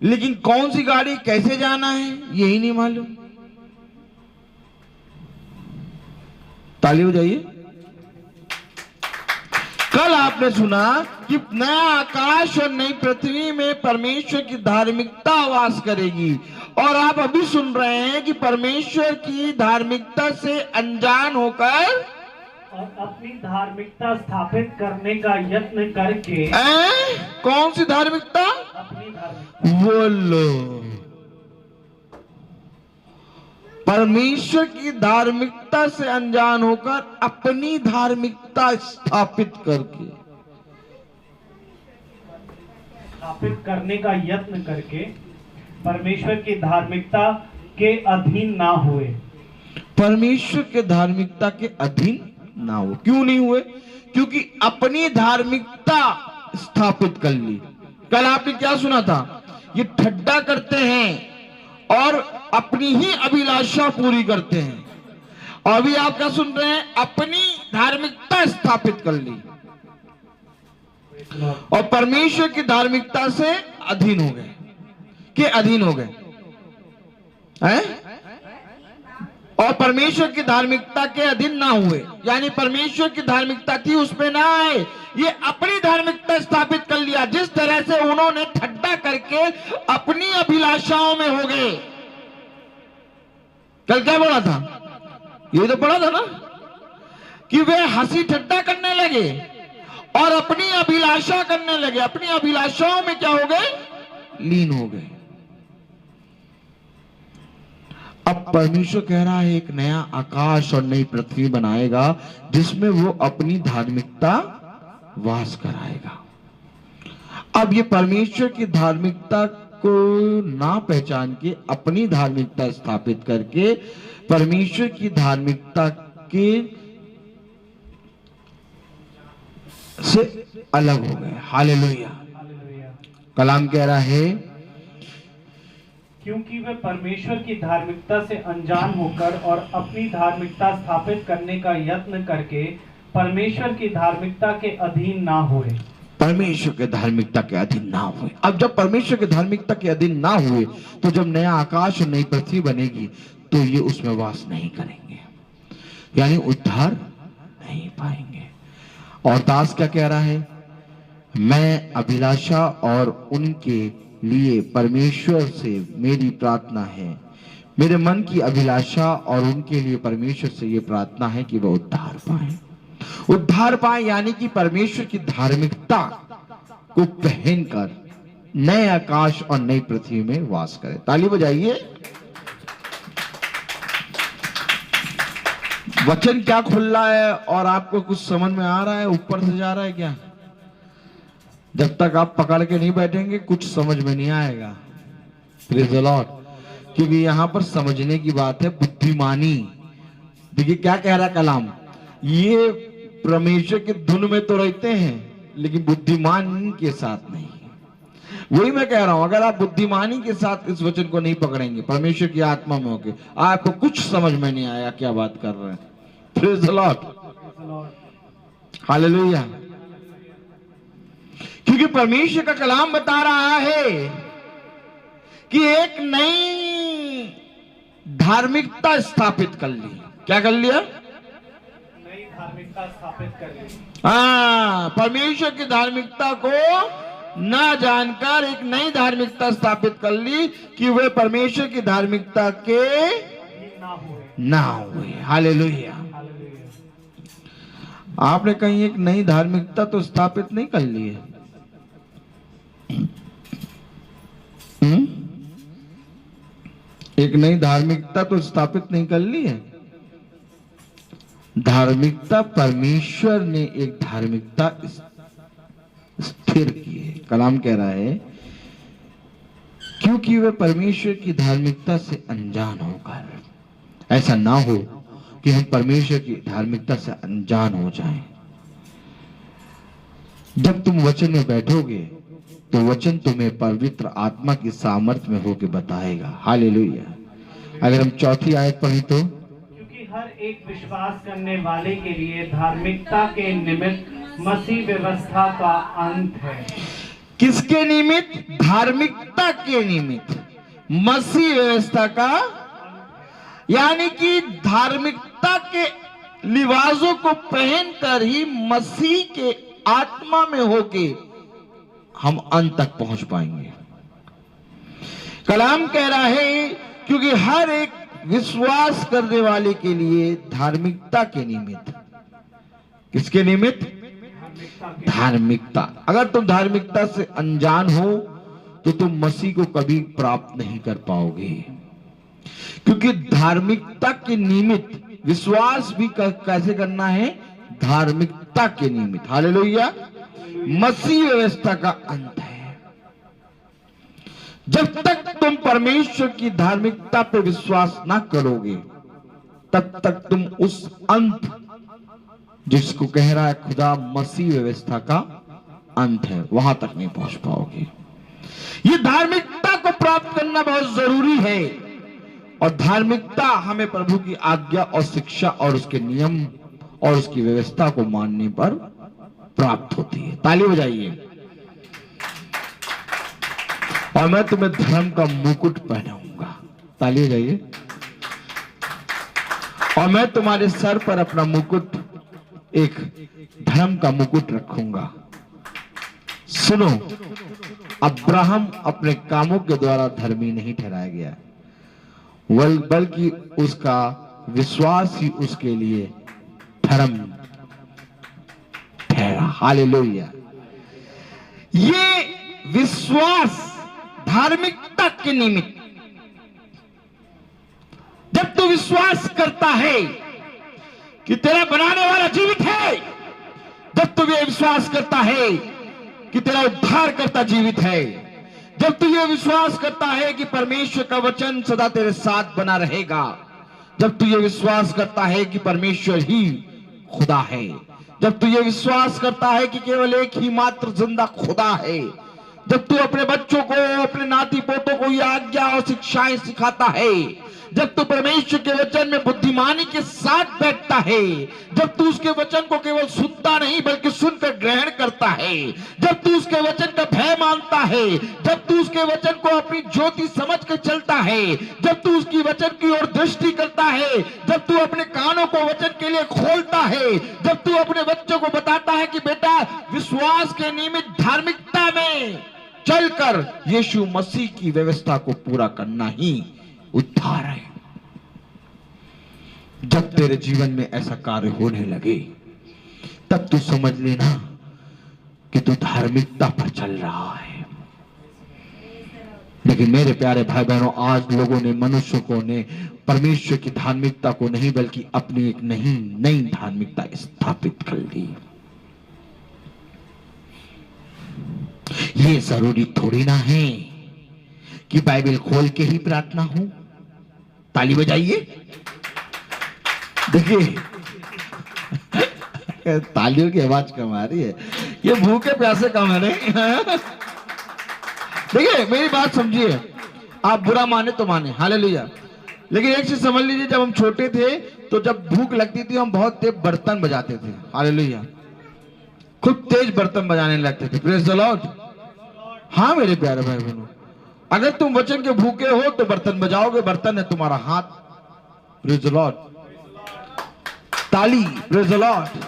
लेकिन कौन सी गाड़ी कैसे जाना है यही नहीं मालूम। ताली हो जाइए। कल आपने सुना कि नया आकाश और नई पृथ्वी में परमेश्वर की धार्मिकता वास करेगी, और आप अभी सुन रहे हैं कि परमेश्वर की धार्मिकता से अनजान होकर और अपनी धार्मिकता स्थापित करने का यत्न करके। कौन सी धार्मिकता? अपनी धार्मिकता। बोलो। परमेश्वर की धार्मिकता से अनजान होकर अपनी धार्मिकता स्थापित करने का यत्न करके परमेश्वर की धार्मिकता के अधीन ना हुए। परमेश्वर के धार्मिकता के अधीन ना हो। क्यों नहीं हुए? क्योंकि अपनी धार्मिकता स्थापित कर ली। कल आपने क्या सुना था? ये ठट्टा करते हैं और अपनी ही अभिलाषा पूरी करते हैं। और अभी आप क्या सुन रहे हैं? अपनी धार्मिकता स्थापित कर ली और परमेश्वर की धार्मिकता से अधीन हो गए। के अधीन हो गए हैं? और परमेश्वर की धार्मिकता के अधीन ना हुए, यानी परमेश्वर की धार्मिकता थी उसमें ना आए, ये अपनी धार्मिकता स्थापित कर लिया। जिस तरह से उन्होंने ठट्टा करके अपनी अभिलाषाओं में हो गए। कल क्या बोला था? ये तो पढ़ा था ना कि वे हंसी ठट्टा करने लगे और अपनी अभिलाषा करने लगे। अपनी अभिलाषाओं में क्या हो गए? लीन हो गए। अब परमेश्वर कह रहा है एक नया आकाश और नई पृथ्वी बनाएगा जिसमें वो अपनी धार्मिकता वास कराएगा। अब ये परमेश्वर की धार्मिकता को ना पहचान के अपनी धार्मिकता स्थापित करके परमेश्वर की धार्मिकता के से अलग हो गए। हालेलुया। कलाम कह रहा है क्योंकि वे परमेश्वर की धार्मिकता से अनजान होकर और अपनी धार्मिकता स्थापित करने का यत्न करके परमेश्वर की धार्मिकता के अधीन ना हुए। परमेश्वर के धार्मिकता के अधीन ना हुए। अब जब परमेश्वर के धार्मिकता के अधीन ना हुए तो जब नया आकाश और नई पृथ्वी बनेगी तो ये उसमें वास नहीं करेंगे, यानी उद्धार नहीं पाएंगे। और दास क्या कह रहा है? मैं अभिलाषा और उनके लिए परमेश्वर से मेरी प्रार्थना है, मेरे मन की अभिलाषा और उनके लिए परमेश्वर से ये प्रार्थना है कि वह उद्धार पाए। उद्धार पाए यानी कि परमेश्वर की धार्मिकता को पहनकर नए आकाश और नई पृथ्वी में वास करे। ताली बजाइए। वचन क्या खुल रहा है और आपको कुछ समझ में आ रहा है? ऊपर से जा रहा है क्या? जब तक आप पकड़ के नहीं बैठेंगे कुछ समझ में नहीं आएगा। Praise the Lord. क्योंकि यहां पर समझने की बात है, बुद्धिमानी। देखिए क्या कह रहा है कलाम, ये परमेश्वर के धुन में तो रहते हैं लेकिन बुद्धिमान के साथ नहीं। वही मैं कह रहा हूं, अगर आप बुद्धिमानी के साथ इस वचन को नहीं पकड़ेंगे, परमेश्वर की आत्मा में होके, आपको कुछ समझ में नहीं आया क्या बात कर रहे हैं। Praise the Lord. हालेलुया। क्योंकि परमेश्वर का कलाम बता रहा है कि एक नई धार्मिकता स्थापित कर ली। क्या कर लिया? नई धार्मिकता स्थापित कर ली। परमेश्वर की धार्मिकता को ना जानकर एक नई धार्मिकता स्थापित कर ली कि वे परमेश्वर की धार्मिकता के ना हुए। हालेलुया। आपने कहीं एक नई धार्मिकता तो स्थापित नहीं कर ली है? एक नई धार्मिकता तो स्थापित नहीं कर ली है। धार्मिकता, परमेश्वर ने एक धार्मिकता स्थिर की है। कलाम कह रहा है क्योंकि वे परमेश्वर की धार्मिकता से अनजान होकर, ऐसा ना हो कि हम परमेश्वर की धार्मिकता से अनजान हो जाएं। जब तुम वचन में बैठोगे तो वचन तुम्हें पवित्र आत्मा की सामर्थ्य में होकर बताएगा। हालेलुया। अगर हम चौथी आयत पढ़ें तो, क्योंकि हर एक विश्वास करने वाले के लिए धार्मिकता के निमित्त मसीह व्यवस्था का अंत है। किसके निमित्त? धार्मिकता के निमित्त मसीह व्यवस्था का, यानी कि धार्मिकता के लिबासों को पहनकर ही मसीह के आत्मा में होके हम अंत तक पहुंच पाएंगे। कलाम कह रहा है क्योंकि हर एक विश्वास करने वाले के लिए धार्मिकता के निमित्त, किसके निमित्त? धार्मिकता। अगर तुम धार्मिकता से अनजान हो तो तुम मसीह को कभी प्राप्त नहीं कर पाओगे, क्योंकि धार्मिकता के निमित्त विश्वास भी कैसे करना है? धार्मिकता के निमित्त। हालेलुया। मसीह व्यवस्था का अंत है। जब तक तुम परमेश्वर की धार्मिकता पर विश्वास ना करोगे तब तक तुम उस अंत, जिसको कह रहा है खुदा मसीह व्यवस्था का अंत है, वहां तक नहीं पहुंच पाओगे। ये धार्मिकता को प्राप्त करना बहुत जरूरी है, और धार्मिकता हमें प्रभु की आज्ञा और शिक्षा और उसके नियम और उसकी व्यवस्था को मानने पर प्राप्त होती है। ताली बजाइए। और मैं तुम्हें धर्म का मुकुट पहनाऊंगा। ताली बजाइए। और मैं तुम्हारे सर पर अपना मुकुट, एक धर्म का मुकुट रखूंगा। सुनो, अब्राहम अपने कामों के द्वारा धर्मी नहीं ठहराया गया, बल्कि उसका विश्वास ही उसके लिए धर्म ठहरा। हालेलुया। ये विश्वास धार्मिकता के निमित्त, जब तू विश्वास करता है कि तेरा बनाने वाला जीवित है, जब तू ये विश्वास करता है कि तेरा उद्धार करता जीवित है, जब तू ये विश्वास करता है कि परमेश्वर का वचन सदा तेरे साथ बना रहेगा, जब तू ये विश्वास करता है कि परमेश्वर ही खुदा है, जब तू ये विश्वास करता है कि केवल एक ही मात्र जिंदा खुदा है, जब तू अपने बच्चों को, अपने नाती पोतों को ये आज्ञा और शिक्षाएं सिखाता है, जब तू परमेश्वर के वचन में बुद्धिमानी के साथ बैठता है, जब तू उसके वचन को केवल सुनता नहीं बल्कि सुनकर ग्रहण करता है, जब तू उसके वचन का भय मानता है, जब तू उसके वचन को अपनी ज्योति समझ कर चलता है, जब तू उसकी वचन की ओर दृष्टि करता है, जब तू अपने कानों को वचन के लिए खोलता है, जब तू अपने बच्चों को बताता है कि बेटा विश्वास के निमित्त धार्मिकता में चलकर यीशु मसीह की व्यवस्था को पूरा करना ही उद्धार है। जब तेरे जीवन में ऐसा कार्य होने लगे तब तू समझ लेना कि तू धार्मिकता पर चल रहा है। लेकिन मेरे प्यारे भाई बहनों, आज लोगों ने, मनुष्यों ने परमेश्वर की धार्मिकता को नहीं बल्कि अपनी एक नई धार्मिकता स्थापित कर ली। ये जरूरी थोड़ी ना है कि बाइबल खोल के ही प्रार्थना हो। ताली बजाइए। देखिए तालियों की आवाज कम आ रही है, ये भूखे प्यासे कम है नहीं। देखिए मेरी बात समझिए, आप बुरा माने तो माने, हालेलुया। लेकिन एक चीज समझ लीजिए, जब हम छोटे थे तो जब भूख लगती थी हम बहुत तेज बर्तन बजाते थे। हालेलुया। खूब तेज बर्तन बजाने लगते थे। Praise the Lord. हाँ मेरे प्यारे भाई बहनों, अगर तुम वचन के भूखे हो तो बर्तन बजाओगे, बर्तन है तुम्हारा हाथ। Praise the Lord. ताली। Praise the Lord.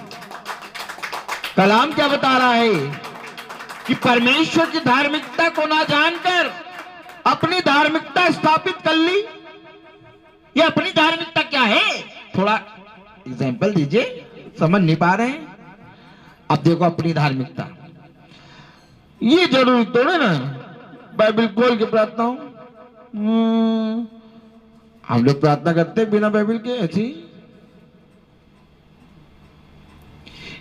कलाम क्या बता रहा है कि परमेश्वर की धार्मिकता को ना जानकर अपनी धार्मिकता स्थापित कर ली। ये अपनी धार्मिकता क्या है? थोड़ा एग्जाम्पल दीजिए, समझ नहीं पा रहे हैं। अब देखो अपनी धार्मिकता, ये जरूरी थोड़े ना बाइबल खोल के प्रार्थना हो। हम लोग प्रार्थना करते हैं बिना बाइबल के ऐसी।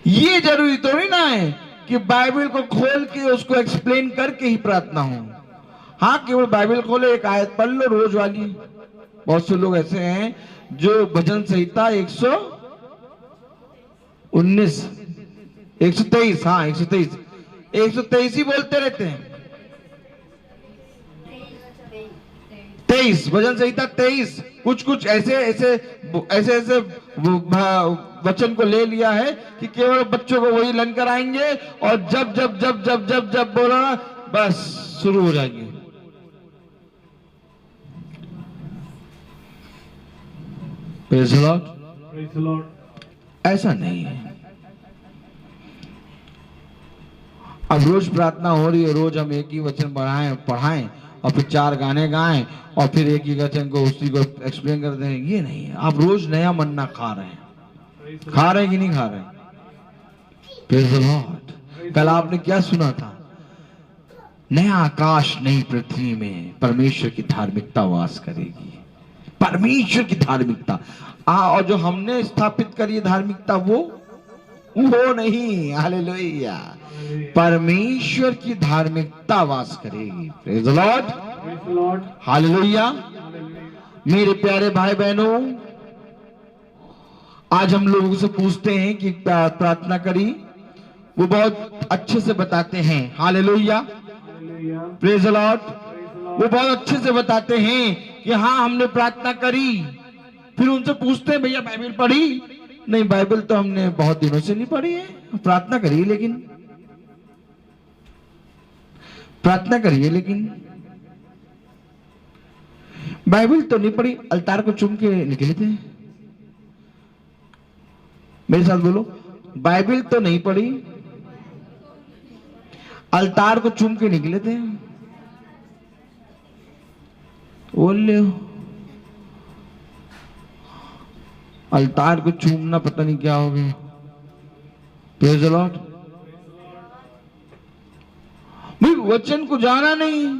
ये जरूरी थोड़ी ना है कि बाइबल को खोल के उसको एक्सप्लेन करके ही प्रार्थना हो। हाँ, केवल बाइबल खोले, एक आयत पढ़ लो रोज वाली। बहुत से लोग ऐसे हैं जो भजन संहिता 119 123, हाँ 123 ही बोलते रहते हैं। 23 भजन संहिता 23, कुछ ऐसे वचन को ले लिया है कि केवल बच्चों को वही लन कर आएंगे और जब बोला बस शुरू हो जाएंगे। Praise the Lord। Praise the Lord। ऐसा नहीं है। अब रोज प्रार्थना हो रही है, रोज हम एक ही वचन पढ़ाएं और फिर 4 गाने गाएं और फिर एक ही वचन को उसी को एक्सप्लेन कर दें, ये नहीं है। आप रोज नया मन्ना खा रहे हैं कि नहीं खा रहे? Praise the Lord। कल आपने क्या सुना था? नया आकाश नई पृथ्वी में परमेश्वर की धार्मिकता वास करेगी। परमेश्वर की धार्मिकता, और जो हमने स्थापित करी धार्मिकता वो नहीं। हालेलुया। परमेश्वर की धार्मिकता वास करेगी। Praise the Lord. हालेलुया। मेरे प्यारे भाई बहनों, आज हम लोगों से पूछते हैं कि प्रार्थना करी, वो बहुत अच्छे से बताते हैं। हालेलुया। Praise the Lord. वो बहुत अच्छे से बताते हैं कि हाँ हमने प्रार्थना करी। फिर उनसे पूछते हैं भैया बाइबल पढ़ी? नहीं, बाइबल तो हमने बहुत दिनों से नहीं पढ़ी है, प्रार्थना करिए लेकिन बाइबल तो नहीं पढ़ी। अलतार को चूम के निकले थे। मेरे साथ बोलो, बाइबल तो नहीं पढ़ी, अलतार को चूम के निकले थे। बोल ले, अलतार को चूमना पता नहीं क्या हो गया। Praise the Lord. वचन को जाना नहीं,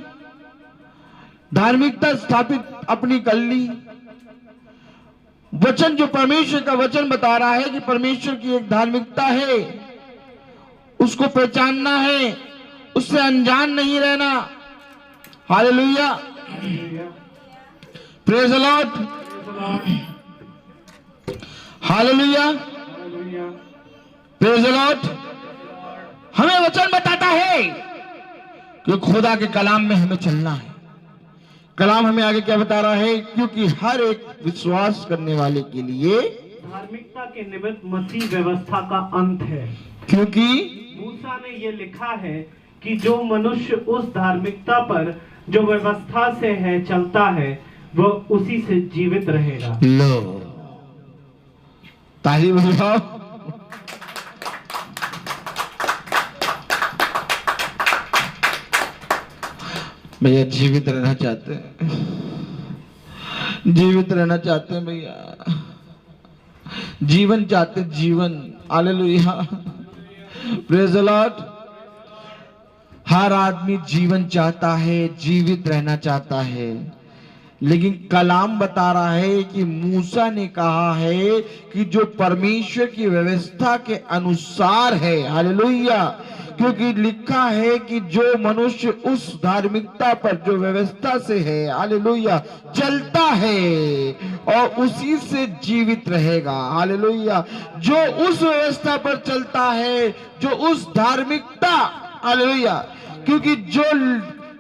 धार्मिकता स्थापित अपनी कर ली। वचन जो परमेश्वर का वचन बता रहा है कि परमेश्वर की एक धार्मिकता है, उसको पहचानना है, उससे अनजान नहीं रहना। Hallelujah. Praise the Lord. Hallelujah. Praise the Lord. हमें वचन बताता है कि खुदा के कलाम में हमें चलना है। कलाम हमें आगे क्या बता रहा है? क्योंकि हर एक विश्वास करने वाले के लिए धार्मिकता के निमित्त मसीह व्यवस्था का अंत है। क्योंकि मूसा ने ये लिखा है कि जो मनुष्य उस धार्मिकता पर जो व्यवस्था से है चलता है, वो उसी से जीवित रहेगा। लो, ताली बजाओ। भैया जीवित रहना चाहते हैं, भैया जीवन चाहते, जीवन। हालेलुया। Praise the Lord. हर आदमी जीवन चाहता है, जीवित रहना चाहता है, लेकिन कलाम बता रहा है कि मूसा ने कहा है कि जो परमेश्वर की व्यवस्था के अनुसार है। हालेलुया। क्योंकि लिखा है कि जो मनुष्य उस धार्मिकता पर जो व्यवस्था से है, हालेलुया, चलता है और उसी से जीवित रहेगा। हालेलुया। जो उस व्यवस्था पर चलता है, जो उस धार्मिकता, हालेलुया, क्योंकि जो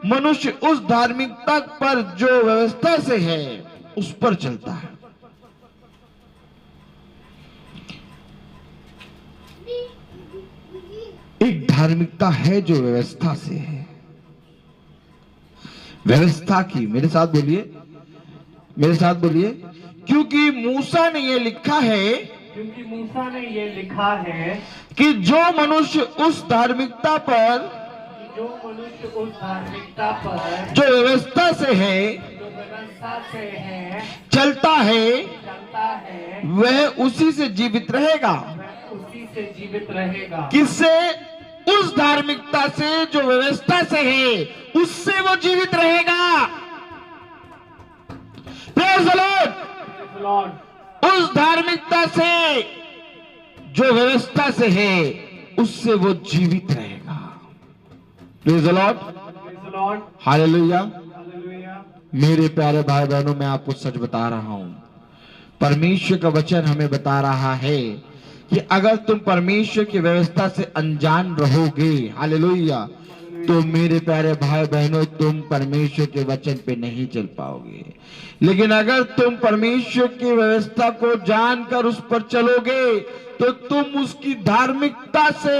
मनुष्य उस धार्मिकता पर जो व्यवस्था से है उस पर चलता है। एक धार्मिकता है जो व्यवस्था से है। व्यवस्था की, मेरे साथ बोलिए, क्योंकि मूसा ने ये लिखा है कि जो मनुष्य उस धार्मिकता पर जो मनुष्य उस धार्मिकता पर जो व्यवस्था से है जो व्यवस्था से है चलता है चलता है वह उसी से जीवित रहेगा। वह उसी से जीवित रहेगा। किससे? उस धार्मिकता से जो व्यवस्था से है उससे वो जीवित रहेगा। Praise the Lord. Praise the Lord. उस धार्मिकता से जो व्यवस्था से है उससे वो जीवित रहेगा। Praise the Lord. Praise the Lord. Hallelujah. Hallelujah. मेरे प्यारे भाई बहनों, मैं आपको सच बता रहा हूं, परमेश्वर का वचन हमें बता रहा है कि अगर तुम परमेश्वर की व्यवस्था से अनजान रहोगे, हालेलुया, तो मेरे प्यारे भाई बहनों तुम परमेश्वर के वचन पे नहीं चल पाओगे। लेकिन अगर तुम परमेश्वर की व्यवस्था को जानकर उस पर चलोगे तो तुम उसकी धार्मिकता से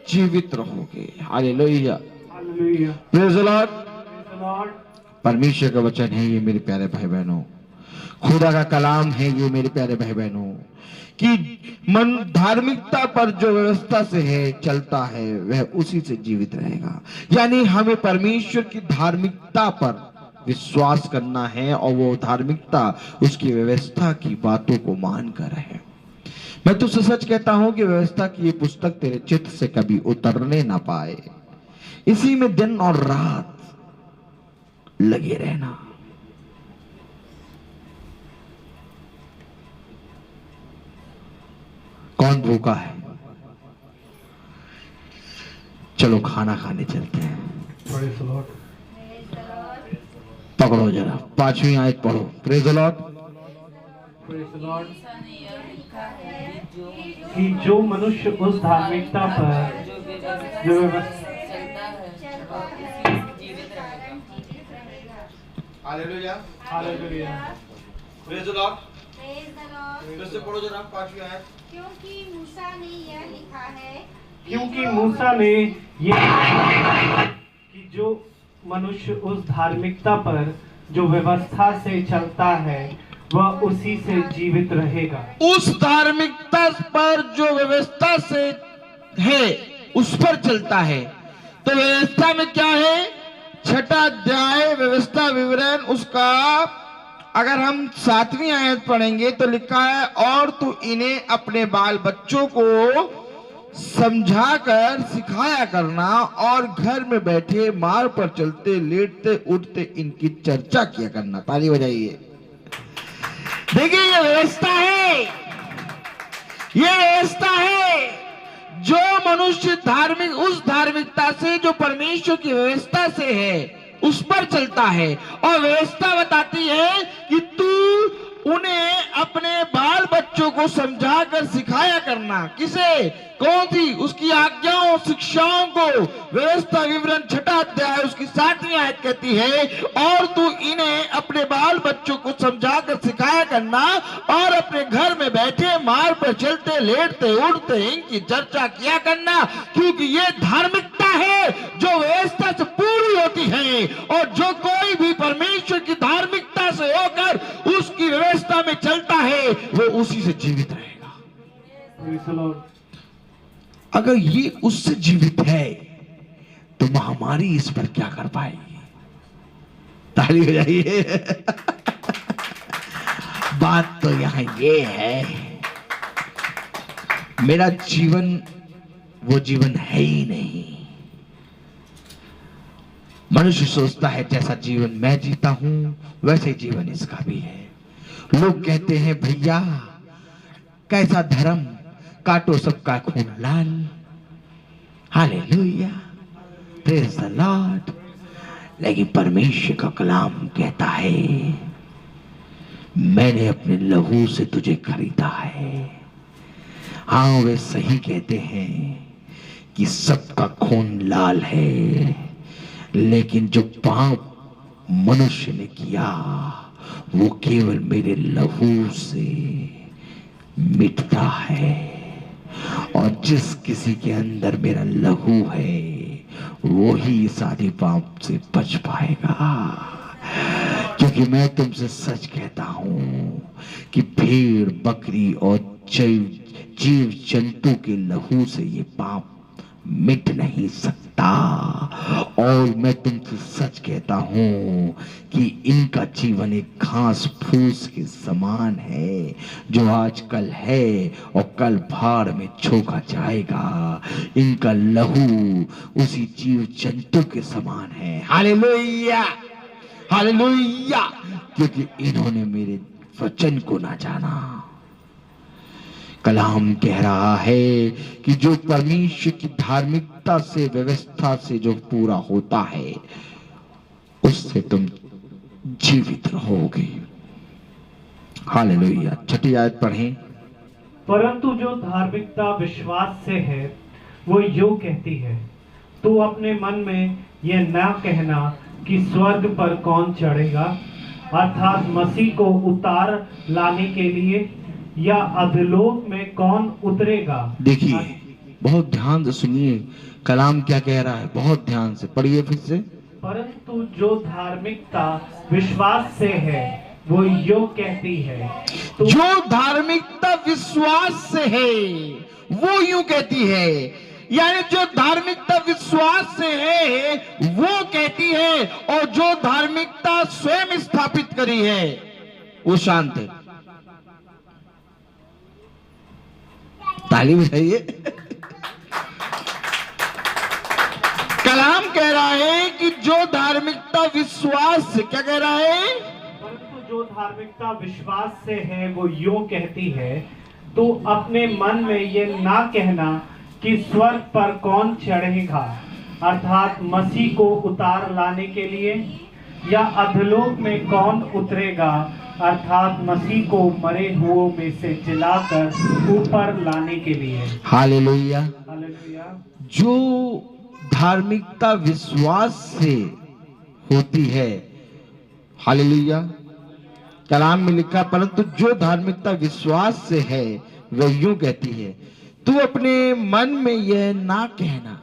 जीवित रहोगे। Hallelujah. Hallelujah. Praise the Lord. Praise the Lord. परमेश्वर का वचन है ये मेरे प्यारे भाई बहनों, खुदा का कलाम है ये मेरे प्यारे भाई बहनों, कि मन धार्मिकता पर जो व्यवस्था से है चलता है वह उसी से जीवित रहेगा। यानी हमें परमेश्वर की धार्मिकता पर विश्वास करना है और वो धार्मिकता उसकी व्यवस्था की बातों को मानकर है। मैं तुझसे सच कहता हूं कि व्यवस्था की ये पुस्तक तेरे चित्त से कभी उतरने ना पाए, इसी में दिन और रात लगे रहना। कौन भूखा है? चलो खाना खाने चलते हैं। Praise the Lord. पकड़ो जरा 5वीं आयत पढ़ो। Praise the Lord. Praise the Lord. कि जो मनुष्य उस धार्मिकता पर जो व्यवस्था hallelujah. Hallelujah. Praise the Lord. Praise the Lord. फिर से पढ़ो जरा 5वीं आयत। क्योंकि मूसा ने यह लिखा है क्योंकि मूसा ने ये कि जो मनुष्य उस धार्मिकता पर जो व्यवस्था से चलता है वह उसी से जीवित रहेगा। उस धार्मिकता पर जो व्यवस्था से है उस पर चलता है। तो व्यवस्था में क्या है? 6वां अध्याय व्यवस्था विवरण उसका अगर हम 7वीं आयत पढ़ेंगे तो लिखा है, और तू इन्हें अपने बाल बच्चों को समझाकर सिखाया करना और घर में बैठे मार्ग पर चलते लेटते उठते इनकी चर्चा किया करना। ताली बजाइए। देखिए ये व्यवस्था है, ये व्यवस्था है। जो मनुष्य धार्मिक उस धार्मिकता से जो परमेश्वर की व्यवस्था से है उस पर चलता है, और व्यवस्था बताती है कि तू उन्हें अपने बाल बच्चों को समझाकर सिखाया करना। किसे? कौन सी? उसकी आज्ञाओं शिक्षाओं को। व्यवस्था विवरण 6वां अध्याय उसकी 7वीं आयत कहती है, और तू इन्हें अपने बाल बच्चों को समझाकर सिखाया करना और अपने घर में बैठे मार्ग पर चलते लेटते उठते इनकी चर्चा किया करना, क्योंकि ये धार्मिकता है जो व्यवस्था से पूरी होती है। और जो कोई भी परमेश्वर की धार्मिकता से होकर उसकी व्यवस्था में चलता है वो उसी से जीवित रहेगा। Praise the Lord. अगर ये उससे जीवित है तो महामारी इस पर क्या कर पाएगी? ताली हो जाइए। बात तो यहां ये है, मेरा जीवन वो जीवन है ही नहीं। मनुष्य सोचता है जैसा जीवन मैं जीता हूं वैसे जीवन इसका भी है। लोग कहते हैं भैया कैसा धर्म, काटो सबका खून लाल। हालेलुया। Praise the Lord. लेकिन परमेश्वर का कलाम कहता है मैंने अपने लहू से तुझे खरीदा है। हाँ वे सही कहते हैं कि सबका खून लाल है, लेकिन जो पाप मनुष्य ने किया वो केवल मेरे लहू से मिटता है। और जिस किसी के अंदर मेरा लहू है वो ही इस आदि पाप से बच पाएगा। क्योंकि मैं तुमसे सच कहता हूं कि भेड़ बकरी और जीव जंतु के लहू से ये पाप मिट नहीं सकता। और मैं तुमसे सच कहता हूं कि इनका जीवन एक घास फूस के समान है, जो आज कल है और कल भाड़ में झोंका जाएगा। इनका लहू उसी जीव जंतु के समान है। हालेलुया, हालेलुया, क्योंकि इन्होंने मेरे वचन को ना जाना। कलाम कह रहा है कि जो परमेश्वर की धार्मिकता से, व्यवस्था से जो पूरा होता है, उससे तुम जीवित रहोगे। हालेलुया। 6ठी आयत पढ़ें। परंतु जो धार्मिकता विश्वास से है वो यूं कहती है, तू अपने मन में यह ना कहना कि स्वर्ग पर कौन चढ़ेगा, अर्थात मसीह को उतार लाने के लिए, या अधोलोक में कौन उतरेगा। देखिए, बहुत ध्यान से सुनिए, कलाम क्या कह रहा है, बहुत ध्यान से पढ़िए फिर से। परंतु जो धार्मिकता विश्वास से है वो यूं कहती है, जो धार्मिकता विश्वास से है वो यूं कहती है, यानी जो धार्मिकता विश्वास से है वो कहती है, और जो धार्मिकता स्वयं स्थापित करी है वो शांत है। ताली बजाइए। कलाम कह रहा है कि जो धार्मिकता विश्वास से, क्या कह रहा है, परंतु जो धार्मिकता विश्वास से है वो यूं कहती है, तो अपने मन में ये ना कहना कि स्वर्ग पर कौन चढ़ेगा, अर्थात मसीह को उतार लाने के लिए, या अधोलोक में कौन उतरेगा, अर्थात मसीह को मरे हुओं में से जिलाकर ऊपर लाने के लिए। हालेलुया। हालेलुया। जो धार्मिकता विश्वास से होती है, हालेलुया, कलाम में लिखा, परंतु जो धार्मिकता विश्वास से है वह यूं कहती है, तू अपने मन में यह ना कहना,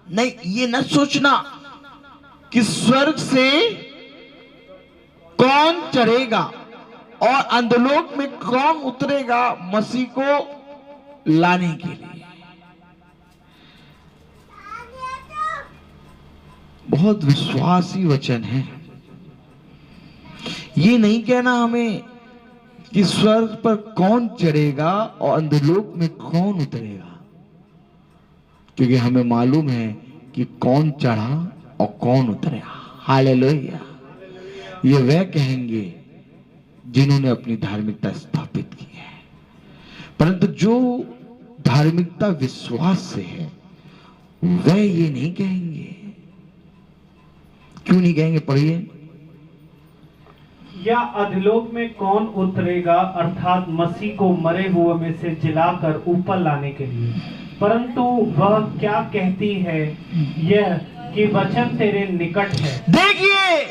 नहीं ये ना सोचना कि स्वर्ग से कौन चढ़ेगा और अंधलोक में कौन उतरेगा मसीह को लाने के लिए। बहुत विश्वासी वचन है। ये नहीं कहना हमें कि स्वर्ग पर कौन चढ़ेगा और अंधलोक में कौन उतरेगा, क्योंकि हमें मालूम है कि कौन चढ़ा और कौन उतरेगा। हालेलुया। ये वह कहेंगे जिन्होंने अपनी धार्मिकता स्थापित की है, परंतु जो धार्मिकता विश्वास से है वह ये नहीं कहेंगे। क्यों नहीं कहेंगे, पढ़िए। या अधोलोक में कौन उतरेगा, अर्थात मसीह को मरे हुए में से जिलाकर ऊपर लाने के लिए। परंतु वह क्या कहती है, यह कि वचन तेरे निकट है। देखिए,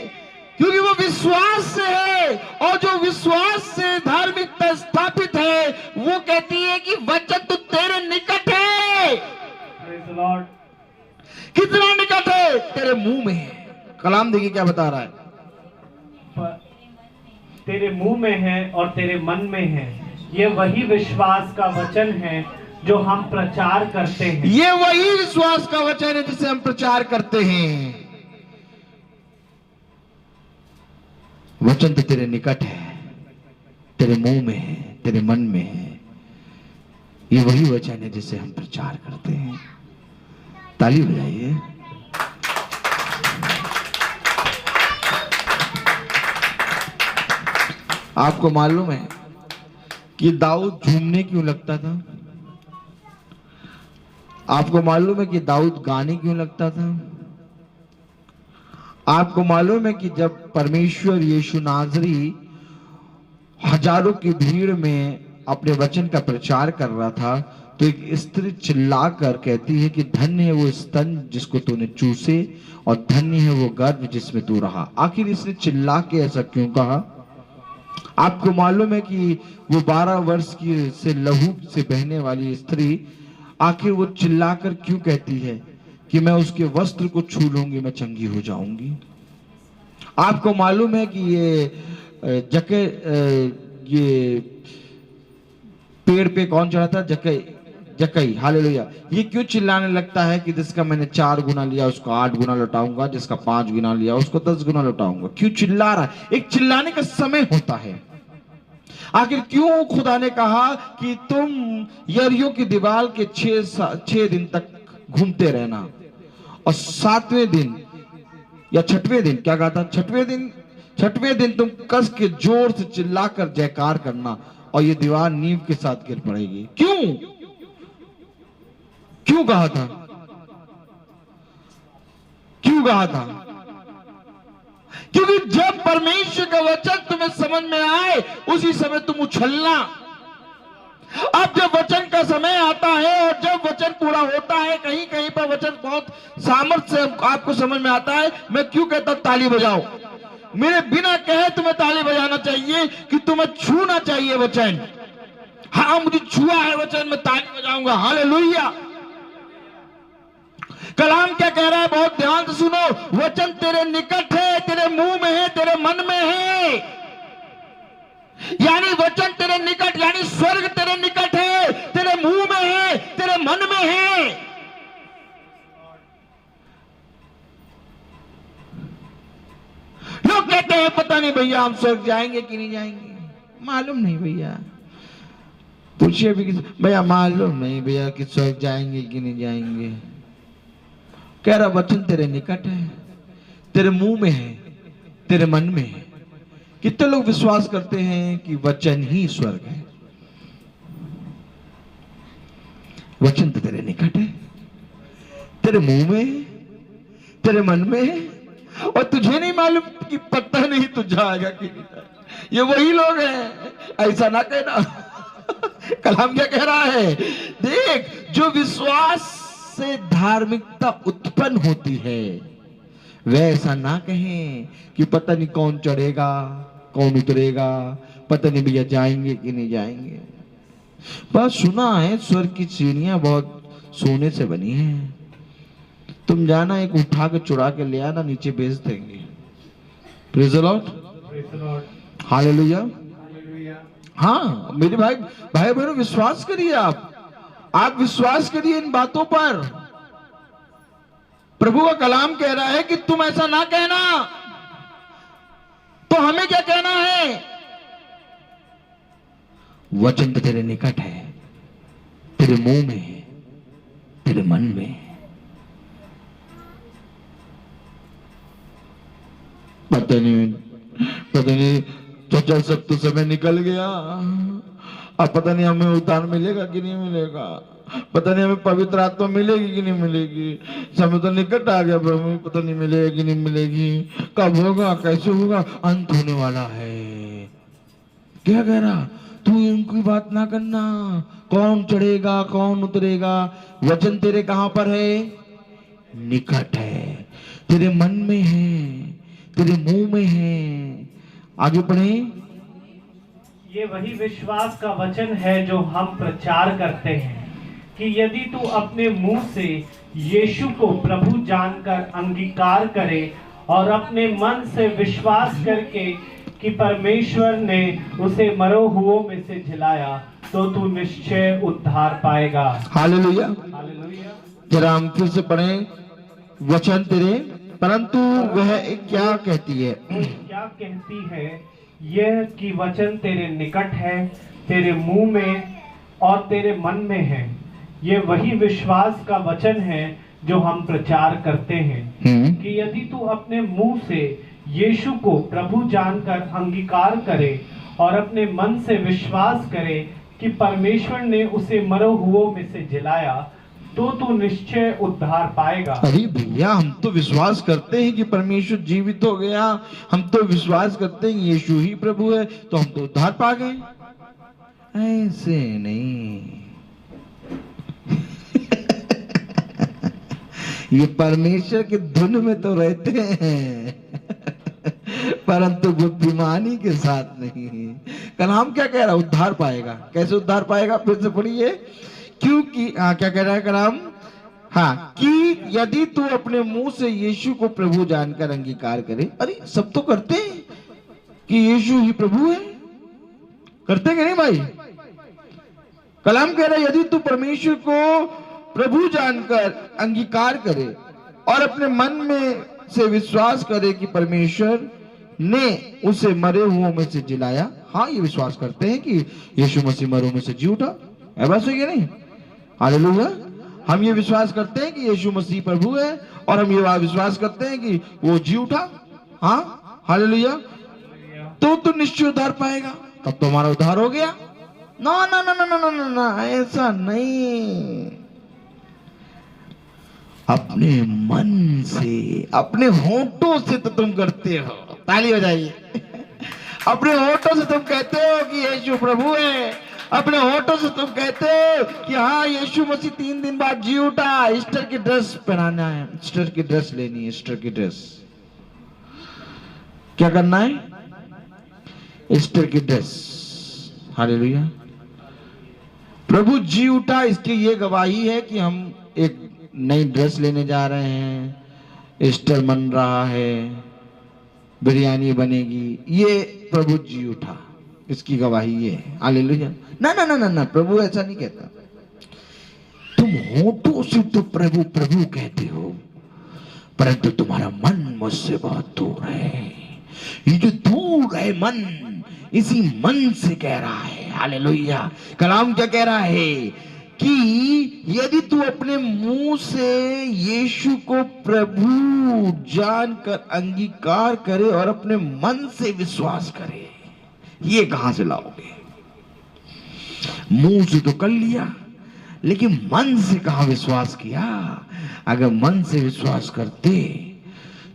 क्योंकि वो विश्वास से है, और जो विश्वास से धार्मिकता स्थापित है वो कहती है कि वचन तो तेरे निकट है। Praise the Lord। कितना निकट है, तेरे मुंह में है। कलाम देखिए क्या बता रहा है, तेरे मुंह में है और तेरे मन में है। ये वही विश्वास का वचन है जो हम प्रचार करते हैं। ये वही विश्वास का वचन है जिसे हम प्रचार करते हैं। वचन तो तेरे निकट है, तेरे मुंह में है, तेरे मन में है। ये वही वचन है जिसे हम प्रचार करते हैं। ताली बजाइए। आपको मालूम है कि दाऊद झूमने क्यों लगता था? आपको मालूम है कि दाऊद गाने क्यों लगता था? आपको मालूम है कि जब परमेश्वर यीशु नाजरी हजारों की भीड़ में अपने वचन का प्रचार कर रहा था, तो एक स्त्री चिल्लाकर कहती है कि धन्य है वो स्तन जिसको तूने चूसे, और धन्य है वो गर्भ जिसमें तू रहा। आखिर इसने चिल्ला के ऐसा क्यों कहा? आपको मालूम है कि वो 12 वर्ष की से लहू से बहने वाली स्त्री आखिर वो चिल्लाकर क्यों कहती है कि मैं उसके वस्त्र को छू लूंगी, मैं चंगी हो जाऊंगी। आपको मालूम है कि ये पेड़ पे कौन चढ़ा था? जकई, हालेलुया। ये क्यों चिल्लाने लगता है कि जिसका मैंने 4 गुना लिया उसको 8 गुना लौटाऊंगा, जिसका 5 गुना लिया उसको 10 गुना लौटाऊंगा? क्यों चिल्ला रहा है? एक चिल्लाने का समय होता है। आखिर क्यों खुदा ने कहा कि तुम यरीहो की दीवार के 6 दिन तक घूमते रहना और 7वें दिन या 6वें दिन, क्या कहा था, 6वें दिन तुम कस के जोर से चिल्लाकर जयकार करना और ये दीवार नींव के साथ गिर पड़ेगी? क्यों कहा था? क्योंकि जब परमेश्वर का वचन तुम्हें समझ में आए उसी समय तुम उछलना। अब जब वचन का समय आता है और जब वचन पूरा होता है, कहीं कहीं पर वचन बहुत सामर्थ्य से आपको समझ में आता है, मैं क्यों कहता ताली बजाओ? मेरे बिना कहे तुम्हें ताली बजाना चाहिए कि तुम्हें छूना चाहिए वचन। हाँ, मुझे छुआ है वचन, मैं ताली बजाऊंगा। हालेलुया। कलाम क्या कह रहा है, बहुत ध्यान से सुनो। वचन तेरे निकट है, तेरे मुंह में है, तेरे मन में है। यानी वचन तेरे निकट, यानी स्वर्ग तेरे निकट है, तेरे मुंह में है, तेरे मन में है। लोग कहते हैं पता नहीं भैया हम स्वर्ग जाएंगे कि नहीं जाएंगे, मालूम नहीं भैया। पूछिए भी भैया, मालूम नहीं भैया कि स्वर्ग जाएंगे कि नहीं जाएंगे। कह रहा वचन तेरे निकट है, तेरे मुंह में है, तेरे मन में है। कितने लोग विश्वास करते हैं कि वचन ही स्वर्ग है? वचन तो तेरे निकट है, तेरे मुंह में है, तेरे मन में है, और तुझे नहीं मालूम कि पता नहीं तू जाएगा कि नहीं। ये वही लोग हैं, ऐसा ना कहना। कलाम क्या कह रहा है, देख, जो विश्वास से धार्मिकता उत्पन्न होती है वह ऐसा ना कहें कि पता नहीं कौन चढ़ेगा कौन उतरेगा, पता नहीं भैया जाएंगे कि नहीं जाएंगे। बस सुना है स्वर्ग की सीढ़ियां बहुत सोने से बनी हैं, तुम जाना एक उठा के चुरा के ले आना, नीचे बेच देंगे। Praise the Lord, hallelujah. हाँ मेरे भाई बहनों, विश्वास करिए, आप विश्वास करिए इन बातों पर। प्रभु का कलाम कह रहा है कि तुम ऐसा ना कहना, तो हमें क्या कहना है? वचन तो तेरे निकट है, तेरे मुंह में है, तेरे मन में है। पता नहीं चाचा, सब तो समय निकल गया, अब पता नहीं हमें उद्धार मिलेगा कि नहीं मिलेगा, पता नहीं हमें पवित्र आत्मा मिलेगी कि नहीं मिलेगी, समय तो निकट आ गया प्रभु, पता नहीं मिलेगी कि नहीं मिलेगी, कब होगा, कैसे होगा, अंत होने वाला है। क्या कह रहा, तू उनकी बात ना करना, कौन चढ़ेगा कौन उतरेगा। वचन तेरे कहां पर है? निकट है, तेरे मन में है, तेरे मुंह में है। आगे पढ़े। ये वही विश्वास का वचन है जो हम प्रचार करते हैं कि यदि तू अपने मुंह से यीशु को प्रभु जानकर अंगीकार करे और अपने मन से विश्वास करके कि परमेश्वर ने उसे मरो हुओं में से जिलाया, तो तू निश्चय उद्धार पाएगा। Hallelujah, hallelujah. जरा हम फिर से पढ़ें। वचन तेरे, परंतु वह क्या कहती है? क्या कहती है? यह कि वचन तेरे निकट है, तेरे मुंह में और तेरे मन में है। ये वही विश्वास का वचन है जो हम प्रचार करते हैं कि यदि तू अपने मुंह से यीशु को प्रभु जानकर अंगीकार करे और अपने मन से विश्वास करे कि परमेश्वर ने उसे मरो हुओं में से जिलाया, तो तू निश्चय उद्धार पाएगा। अरे भैया, हम तो विश्वास करते हैं कि परमेश्वर जीवित हो गया, हम तो विश्वास करते हैं यीशु ही प्रभु है, तो हम तो उद्धार पा गए। ऐसे नहीं। ये परमेश्वर के धुन में तो रहते हैं, परंतु बुद्धिमानी के साथ नहीं। कलाम क्या कह रहा है? उद्धार पाएगा। कैसे उद्धार पाएगा? फिर से पढ़िए। क्योंकि क्या कह रहा है कलाम? हाँ, कि यदि तू अपने मुंह से यीशु को प्रभु जानकर अंगीकार करे। अरे सब तो करते हैं कि यीशु ही प्रभु है, करते हैं कि नहीं भाई? कलाम कह रहा है यदि तू परमेश्वर को प्रभु जानकर अंगीकार करे और अपने मन में से विश्वास करे कि परमेश्वर ने उसे मरे हुओं में से जिलाया। हाँ, ये विश्वास करते हैं कि यीशु मसीह मरे में से जी उठा, है बात सही है नहीं? हालेलुया। हम ये विश्वास करते हैं कि यीशु मसीह प्रभु है और हम ये विश्वास करते हैं कि वो जी उठा। हाँ, हालेलुया। तो निश्चय उद्धार पाएगा, तब तो हमारा उद्धार हो गया। ना ना ना ना ना ना ना, ऐसा नहीं। अपने मन से, अपने होठों से तो तुम करते हो, ताली हो जाइए। अपने होठों से तुम कहते हो कि यीशु प्रभु है, अपने होठों से तुम कहते हो कि हाँ यीशु मसीह 3 दिन बाद जी उठा। ईस्टर की ड्रेस पहनाना है, ईस्टर की ड्रेस लेनी है, ईस्टर की ड्रेस क्या करना है? ईस्टर की ड्रेस। हालेलुया। प्रभु जी उठा, इसकी ये गवाही है कि हम एक नई ड्रेस लेने जा रहे हैं, ईस्टर मन रहा है, बिरयानी बनेगी, ये प्रभु जी उठा, इसकी गवाही ये है। हालेलुया। ना ना ना ना ना, प्रभु ऐसा नहीं कहता। तुम होठों से तो प्रभु प्रभु कहते हो, परंतु तुम्हारा मन मुझसे बहुत दूर है। ये जो दूर है मन, इसी मन से कह रहा है। हालेलुया। कलाम क्या कह रहा है कि यदि तू अपने मुंह से यीशु को प्रभु जानकर अंगीकार करे और अपने मन से विश्वास करे, ये कहां से लाओगे? मुंह से तो कर लिया, लेकिन मन से कहां विश्वास किया? अगर मन से विश्वास करते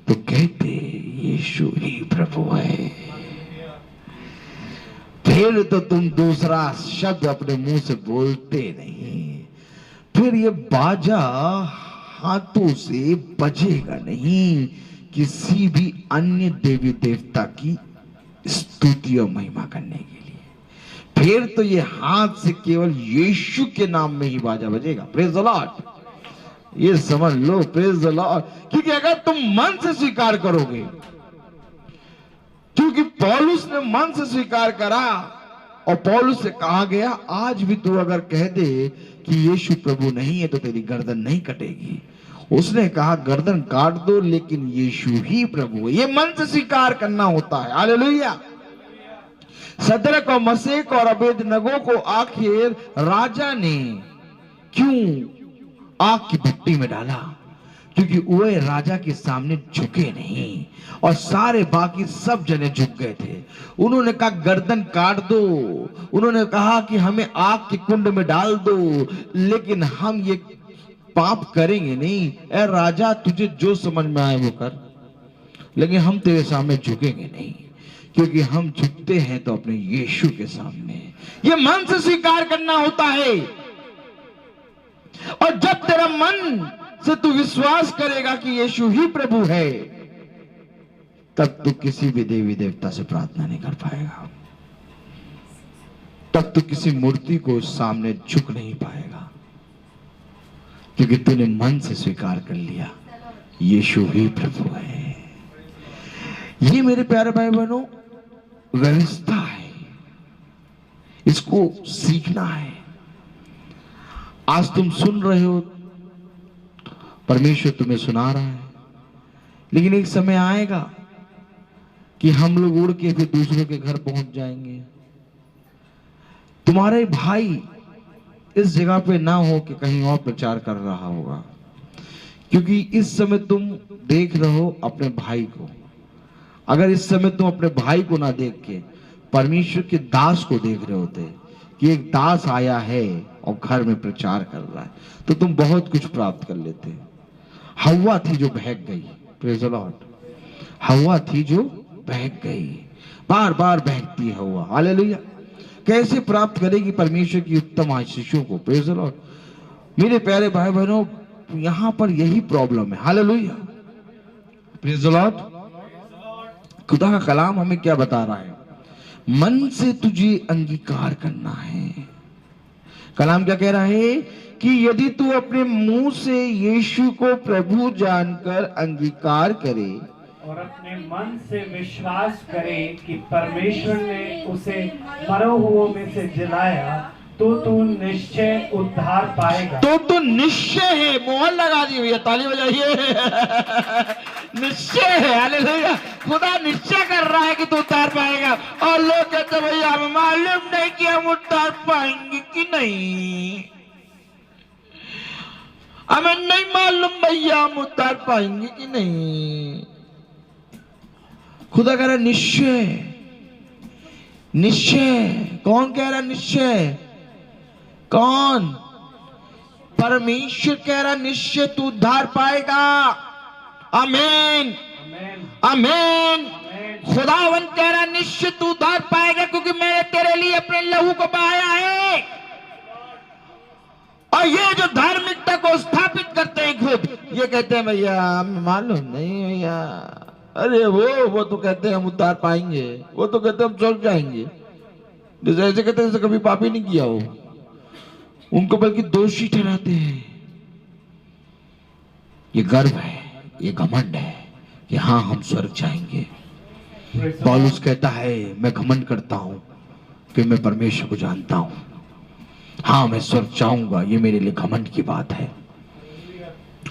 तो कहते यीशु ही प्रभु है, फिर तो तुम दूसरा शब्द अपने मुंह से बोलते नहीं, फिर ये बाजा हाथों से बजेगा नहीं किसी भी अन्य देवी देवता की स्तुति और महिमा करने के लिए। फिर तो ये हाथ से केवल यीशु के नाम में ही बाजा बजेगा। Praise the Lord. ये समझ लो, प्रेज द लॉर्ड। क्योंकि अगर तुम मन से स्वीकार करोगे, क्योंकि पौलुस ने मन से स्वीकार करा और पौलुस से कहा गया आज भी तू अगर कह दे कि यीशु प्रभु नहीं है तो तेरी गर्दन नहीं कटेगी। उसने कहा गर्दन काट दो, लेकिन यीशु ही प्रभु है। ये मन से स्वीकार करना होता है। हालेलुया। सदरक और मशेक और अबेदनगो को आखिर राजा ने क्यों आग की भट्टी में डाला? क्योंकि वे राजा के सामने झुके नहीं और सारे बाकी सब जने झुक गए थे। उन्होंने कहा गर्दन काट दो, उन्होंने कहा कि हमें आग के कुंड में डाल दो, लेकिन हम ये पाप करेंगे नहीं। ए राजा, तुझे जो समझ में आए वो कर, लेकिन हम तेरे सामने झुकेंगे नहीं, क्योंकि हम झुकते हैं तो अपने यीशु के सामने। ये मन से स्वीकार करना होता है। और जब तेरा मन से तू विश्वास करेगा कि यीशु ही प्रभु है, तब तू किसी भी देवी देवता से प्रार्थना नहीं कर पाएगा, तब तू किसी मूर्ति को सामने झुक नहीं पाएगा, क्योंकि तूने मन से स्वीकार कर लिया यीशु ही प्रभु है। ये मेरे प्यारे भाई बहनों व्यवस्था है, इसको सीखना है। आज तुम सुन रहे हो, परमेश्वर तुम्हें सुना रहा है, लेकिन एक समय आएगा कि हम लोग उड़ के फिर दूसरों के घर पहुंच जाएंगे। तुम्हारे भाई इस जगह पे ना हो कि कहीं और प्रचार कर रहा होगा, क्योंकि इस समय तुम देख रहे हो अपने भाई को। अगर इस समय तुम अपने भाई को ना देख के परमेश्वर के दास को देख रहे होते कि एक दास आया है और घर में प्रचार कर रहा है, तो तुम बहुत कुछ प्राप्त कर लेते। हव्वा थी जो बहक गई, प्रेज़ द लॉर्ड। हव्वा थी जो बहक गई, बार बार बहकती है हव्वा। हालेलुया। कैसे प्राप्त करेगी परमेश्वर की उत्तम आशीषों को? Praise the Lord. मेरे प्यारे भाई बहनों, यहां पर यही प्रॉब्लम है। Hallelujah, praise the Lord. खुदा का कलाम हमें क्या बता रहा है? मन से तुझे अंगीकार करना है। कलाम क्या कह रहा है कि यदि तू अपने मुंह से यीशु को प्रभु जानकर अंगीकार करे और अपने मन से विश्वास करे कि परमेश्वर ने उसे मरे हुओं में से जिलाया, तू निश्चय उद्धार पाएगा। तो निश्चय है, मोहर लगा दी भैया, ताली बजाइए। निश्चय है, हालेलुया। खुदा निश्चय कर रहा है कि तू उद्धार पाएगा। और लोग कहते भैया हमें मालूम नहीं कि हम उद्धार पाएंगे कि नहीं, हमें नहीं मालूम भैया हम उद्धार पाएंगे कि नहीं। खुदा कह रहा निश्चय, निश्चय। कौन कह रहा निश्चय? कौन? परमेश्वर कह रहा निश्चय तू उद्धार पाएगा। आमीन, आमीन। खुदावन कह रहा निश्चय तू उद्धार पाएगा, क्योंकि मैंने तेरे लिए अपने लहू को बहाया है। और ये जो धार्मिकता को स्थापित करते हैं खुद, ये कहते हैं भैया हमें मालूम नहीं भैया, अरे वो तो कहते हैं हम उद्धार पाएंगे, वो तो कहते हैं हम स्वर्ग जाएंगे। जैसे ऐसे कहते हैं जैसे कभी पाप ही नहीं किया हो, उनको बल्कि दोषी ठहराते हैं। ये गर्व है, ये घमंड है कि हाँ हम स्वर्ग जाएंगे। पौलुस कहता है मैं घमंड करता हूं कि मैं परमेश्वर को जानता हूं, हाँ मैं स्वर्ग जाऊंगा। ये मेरे लिए घमंड की बात है।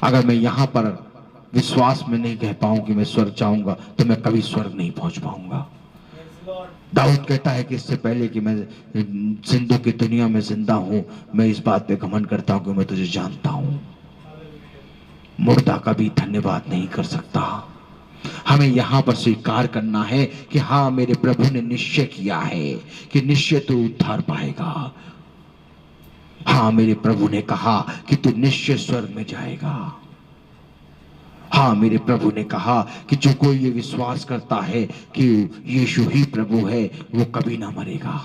अगर मैं यहां पर विश्वास में नहीं कह पाऊं कि मैं स्वर्ग जाऊंगा, तो मैं कभी स्वर्ग नहीं पहुंच पाऊंगा। दाऊद कहता है कि इससे पहले कि मैं जिंदों की दुनिया में जिंदा हूं, मैं इस बात पे घमंड करता हूं कि मैं तुझे जानता हूं। मुर्दा कभी धन्यवाद नहीं कर सकता। हमें यहां पर स्वीकार करना है कि हाँ मेरे प्रभु ने निश्चय किया है कि निश्चय तू उद्धार पाएगा। हाँ मेरे प्रभु ने कहा कि तू निश्चय स्वर्ग में जाएगा। हाँ मेरे प्रभु ने कहा कि जो कोई ये विश्वास करता है कि यीशु ही प्रभु है, वो कभी ना मरेगा।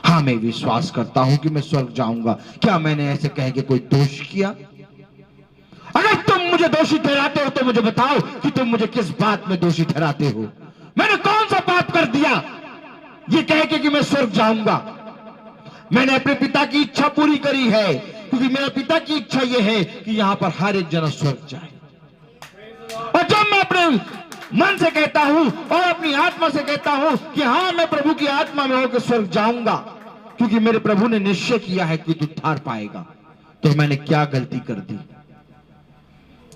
हाँ मैं विश्वास करता हूं कि मैं स्वर्ग जाऊंगा। क्या मैंने ऐसे कह के कोई दोष किया? अगर तुम मुझे दोषी ठहराते हो तो मुझे बताओ कि तुम मुझे किस बात में दोषी ठहराते हो। मैंने कौन सा पाप कर दिया ये कह के कि मैं स्वर्ग जाऊंगा? मैंने अपने पिता की इच्छा पूरी करी है, क्योंकि मेरे पिता की इच्छा यह है कि यहां पर हर एक जना स्वर्ग जाए। और जब मैं अपने मन से कहता हूं और अपनी आत्मा से कहता हूं कि हाँ मैं प्रभु की आत्मा में होकर स्वर्ग जाऊंगा, क्योंकि मेरे प्रभु ने निश्चय किया है कि तू उद्धार पाएगा, तो मैंने क्या गलती कर दी?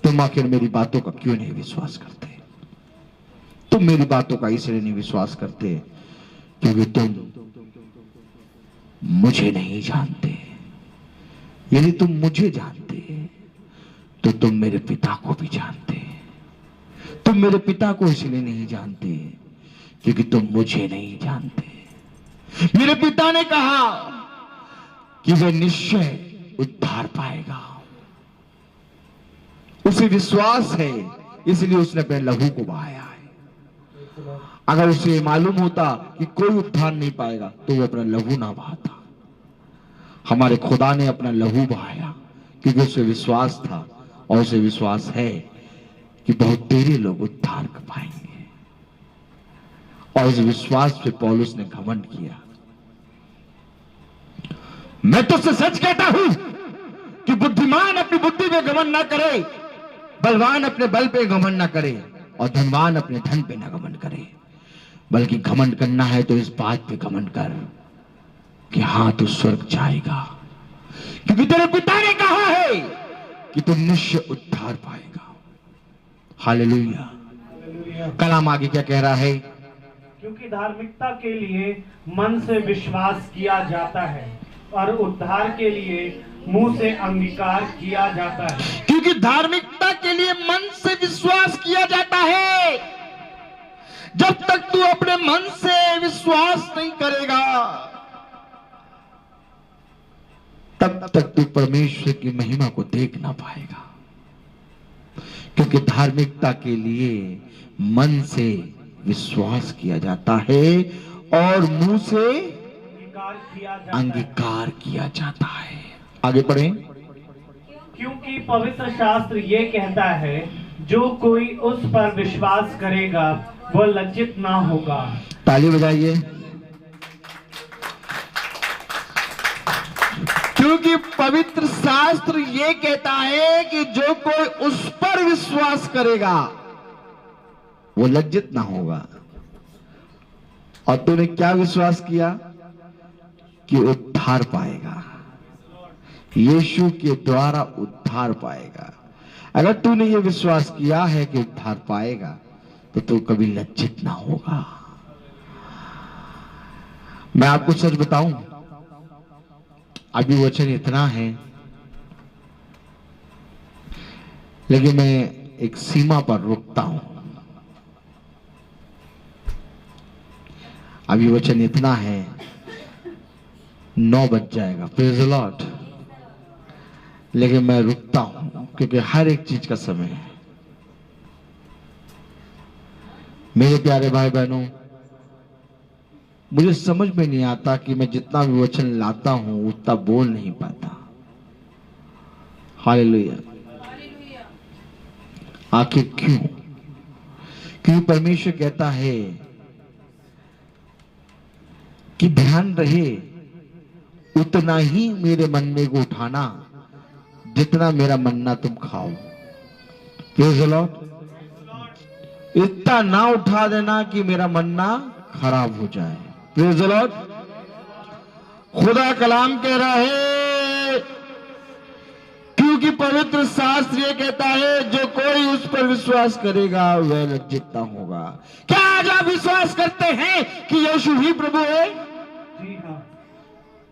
तुम आखिर मेरी बातों का क्यों नहीं विश्वास करते? तुम मेरी बातों का इसलिए नहीं विश्वास करते क्योंकि तुम मुझे नहीं जानते। यदि तुम मुझे जानते तो तुम मेरे पिता को भी जानते। तुम मेरे पिता को इसलिए नहीं जानते क्योंकि तुम मुझे नहीं जानते। मेरे पिता ने कहा कि वह निश्चय उद्धार पाएगा। उसे विश्वास है, इसलिए उसने अपने लहू को बहाया है। अगर उसे मालूम होता कि कोई उद्धार नहीं पाएगा तो वो अपना लहू ना बहाता। हमारे खुदा ने अपना लहू बहाया क्योंकि उसे विश्वास था, और उसे विश्वास है कि बहुत तेरे लोग उद्धार कर पाएंगे। और इस विश्वास पे पौलुस ने घमंड किया। मैं तुझसे सच कहता हूं कि बुद्धिमान अपनी बुद्धि पे घमंड ना करे, बलवान अपने बल पे घमंड ना करे, और धनवान अपने धन पे ना घमंड करे। बल्कि घमंड करना है तो इस बात पे घमंड कर कि हाँ तू स्वर्ग जाएगा, क्योंकि तेरे पिता ने कहा है कि तू निश्चय उद्धार पाएगा। हालेलुया। कलाम आगे क्या कह रहा है? क्योंकि धार्मिकता के लिए मन से विश्वास किया जाता है और उद्धार के लिए मुंह से अंगीकार किया जाता है। क्योंकि धार्मिकता के लिए मन से विश्वास किया जाता है। जब तक तू अपने मन से विश्वास नहीं करेगा, तब तक तू परमेश्वर की महिमा को देख ना पाएगा। क्योंकि धार्मिकता के लिए मन से विश्वास किया जाता है और मुंह से अंगीकार किया जाता है। आगे पढ़ें। क्योंकि पवित्र शास्त्र ये कहता है, जो कोई उस पर विश्वास करेगा वो लज्जित ना होगा। ताली बजाइए। क्योंकि पवित्र शास्त्र ये कहता है कि जो कोई उस पर विश्वास करेगा वो लज्जित ना होगा। और तूने क्या विश्वास किया? कि उद्धार पाएगा, यीशु के द्वारा उद्धार पाएगा। अगर तूने ये विश्वास किया है कि उद्धार पाएगा तो तू कभी लज्जित ना होगा। मैं आपको सच बताऊं, अभी वचन इतना है, लेकिन मैं एक सीमा पर रुकता हूं। अभी वचन इतना है, 9 बज जाएगा, प्रेज़ द लॉर्ड, लेकिन मैं रुकता हूं क्योंकि हर एक चीज का समय है। मेरे प्यारे भाई बहनों, मुझे समझ में नहीं आता कि मैं जितना भी वचन लाता हूं उतना बोल नहीं पाता। हालेलुया। आखिर क्यों? क्योंकि परमेश्वर कहता है कि ध्यान रहे उतना ही मेरे मन्ने को उठाना जितना मेरा मन्ना तुम खाओ। Praise the Lord. इतना ना उठा देना कि मेरा मन्ना खराब हो जाए। Praise the Lord. खुदा कलाम कह रहा है, क्योंकि पवित्र शास्त्र ये कहता है जो कोई उस पर विश्वास करेगा वह लज्जित ना होगा। क्या आज आप विश्वास करते हैं कि यीशु ही प्रभु है?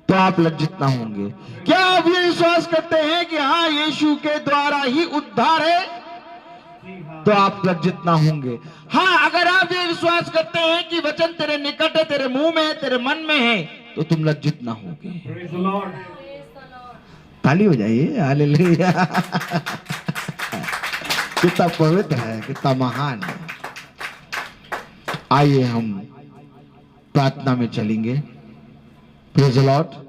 तो आप लज्जित ना होंगे। क्या आप ये विश्वास करते हैं कि हाँ यीशु के द्वारा ही उद्धार है? तो आप लज्जित ना होंगे। हाँ, अगर आप ये विश्वास करते हैं कि वचन तेरे निकट है, तेरे मुंह में है, तेरे मन में है, तो तुम लज्जित ना होगे। ताली हो जाइए। हालेलुया। कितना पवित्र है, कितना महान है। आइए हम प्रार्थना में चलेंगे। Praise the Lord.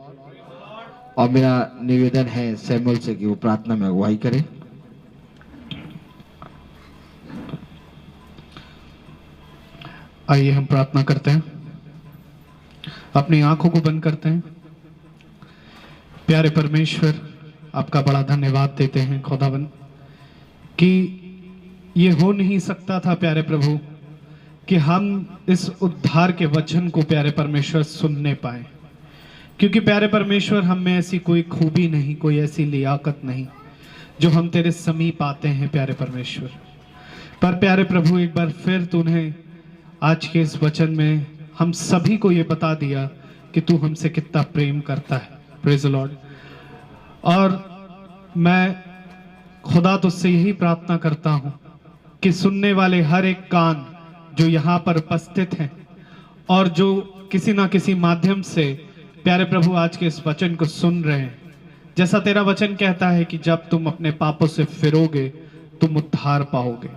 और मेरा निवेदन है सैमुअल से कि वो प्रार्थना में अगुवाई करे। आइए हम प्रार्थना करते हैं, अपनी आंखों को बंद करते हैं। प्यारे परमेश्वर, आपका बड़ा धन्यवाद देते हैं खुदावन कि ये हो नहीं सकता था प्यारे प्रभु कि हम इस उद्धार के वचन को प्यारे परमेश्वर सुनने पाए, क्योंकि प्यारे परमेश्वर हम में ऐसी कोई खूबी नहीं, कोई ऐसी लियाकत नहीं जो हम तेरे समीप आते हैं प्यारे परमेश्वर। पर प्यारे प्रभु एक बार फिर तूने आज के इस वचन में हम सभी को ये बता दिया कि तू हमसे कितना प्रेम करता है। Praise the Lord. और मैं खुदा तुझसे यही प्रार्थना करता हूं कि सुनने वाले हर एक कान जो यहाँ पर उपस्थित हैं और जो किसी ना किसी माध्यम से प्यारे प्रभु आज के इस वचन को सुन रहे हैं, जैसा तेरा वचन कहता है कि जब तुम अपने पापों से फिरोगे तुम उद्धार पाओगे,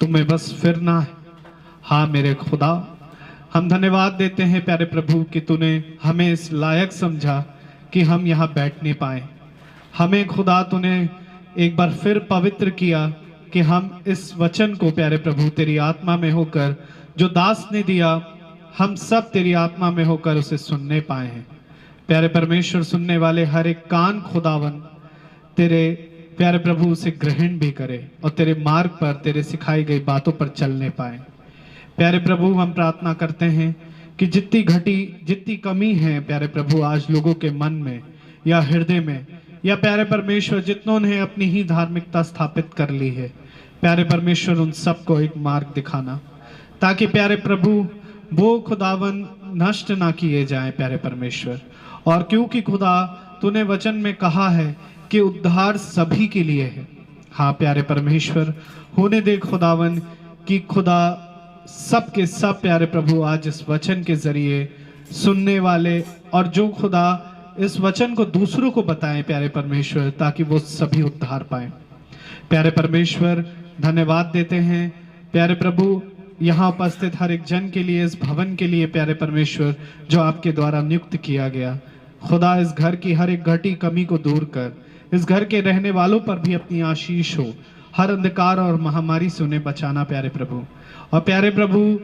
तुम्हें बस फिरना है। हाँ मेरे खुदा, हम धन्यवाद देते हैं प्यारे प्रभु कि तूने हमें इस लायक समझा कि हम यहाँ बैठने पाए। हमें खुदा तूने एक बार फिर पवित्र किया कि हम इस वचन को प्यारे प्रभु तेरी आत्मा में होकर, जो दास ने दिया, हम सब तेरी आत्मा में होकर उसे सुनने पाए हैं। प्यारे परमेश्वर, सुनने वाले हर एक कान खुदावन तेरे प्यारे प्रभु उसे ग्रहण भी करे और तेरे मार्ग पर, तेरे सिखाई गई बातों पर चलने पाए। प्यारे प्रभु, हम प्रार्थना करते हैं कि जितनी कमी है प्यारे प्रभु आज लोगों के मन में या हृदय में, या प्यारे परमेश्वर जितनों ने अपनी ही धार्मिकता स्थापित कर ली है, प्यारे परमेश्वर उन सबको एक मार्ग दिखाना, ताकि प्यारे प्रभु वो खुदावन नष्ट ना किए जाएं प्यारे परमेश्वर। और क्योंकि खुदा तूने वचन में कहा है कि उद्धार सभी के लिए है। हाँ प्यारे परमेश्वर, होने दे खुदावन कि खुदा सब के सब प्यारे प्रभु आज इस वचन के जरिए सुनने वाले और जो खुदा इस वचन को दूसरों को बताएं प्यारे परमेश्वर, ताकि वो सभी उद्धार पाएं। प्यारे परमेश्वर, धन्यवाद देते हैं प्यारे प्रभु यहाँ उपस्थित हर एक जन के लिए, इस भवन के लिए प्यारे परमेश्वर जो आपके द्वारा नियुक्त किया गया। खुदा इस घर की हर एक घटी कमी को दूर कर, इस घर के रहने वालों पर भी अपनी आशीष हो, हर अंधकार और महामारी से उन्हें बचाना प्यारे प्रभु। और प्यारे प्रभु,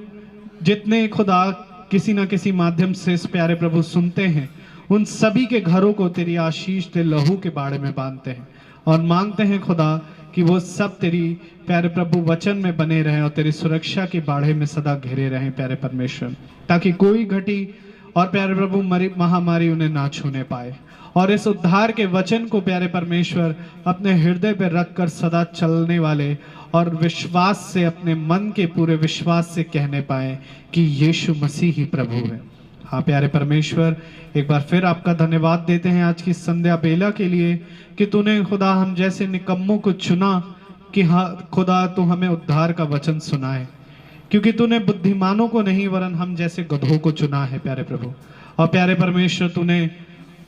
जितने खुदा किसी ना किसी माध्यम से इस प्यारे प्रभु सुनते हैं, उन सभी के घरों को तेरी आशीष ते लहू के बाड़े में बांधते हैं और मांगते हैं खुदा कि वो सब तेरी प्यारे प्रभु वचन में बने रहें और तेरी सुरक्षा के बाड़े में सदा घिरे रहें प्यारे परमेश्वर, ताकि कोई घटी और प्यारे प्रभु महामारी उन्हें ना छूने पाए। और इस उद्धार के वचन को प्यारे परमेश्वर अपने हृदय पर रखकर सदा चलने वाले और विश्वास से, अपने मन के पूरे विश्वास से कहने पाए कि यीशु मसीह ही प्रभु है। हाँ प्यारे परमेश्वर, एक बार फिर आपका धन्यवाद देते हैं आज की संध्या बेला के लिए कि तूने खुदा हम जैसे निकम्मों को चुना कि हाँ खुदा तू हमें उद्धार का वचन सुनाए, क्योंकि तूने बुद्धिमानों को नहीं वरन हम जैसे गधों को चुना है प्यारे प्रभु। और प्यारे परमेश्वर, तूने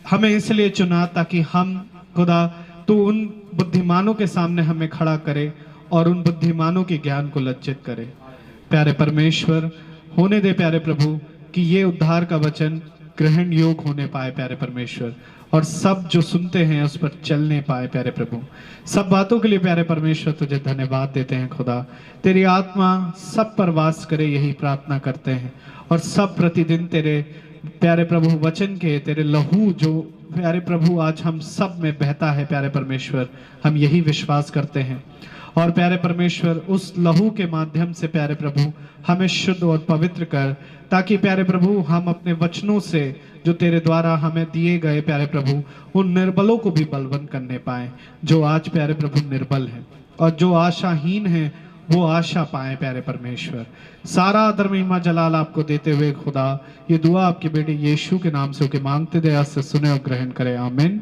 हमें इसलिए चुना ताकि हम खुदा तू उन बुद्धिमानों के सामने हमें खड़ा करे और उन बुद्धिमानों के ज्ञान को लज्जित करे। प्यारे परमेश्वर, होने दे प्यारे प्रभु कि ये उद्धार का वचन ग्रहण योग होने पाए प्यारे परमेश्वर, और सब जो सुनते हैं उस पर चलने पाए प्यारे प्रभु। सब बातों के लिए प्यारे परमेश्वर तुझे धन्यवाद देते हैं खुदा। तेरी आत्मा सब पर वास करे, यही प्रार्थना करते हैं। और सब प्रतिदिन तेरे प्यारे प्रभु वचन के, तेरे लहू जो प्यारे प्रभु आज हम सब में बहता है प्यारे परमेश्वर, हम यही विश्वास करते हैं। और प्यारे परमेश्वर, उस लहू के माध्यम से प्यारे प्रभु हमें शुद्ध और पवित्र कर, ताकि प्यारे प्रभु हम अपने वचनों से जो तेरे द्वारा हमें दिए गए प्यारे प्रभु उन निर्बलों को भी बलवंत करने पाए, जो आज प्यारे प्रभु निर्बल हैं, और जो आशाहीन हैं वो आशा पाए प्यारे परमेश्वर। सारा आदर महिमा जलाल आपको देते हुए खुदा ये दुआ आपके बेटे यीशु के नाम से होके मांगते दया से सुने और ग्रहण करे, आमीन।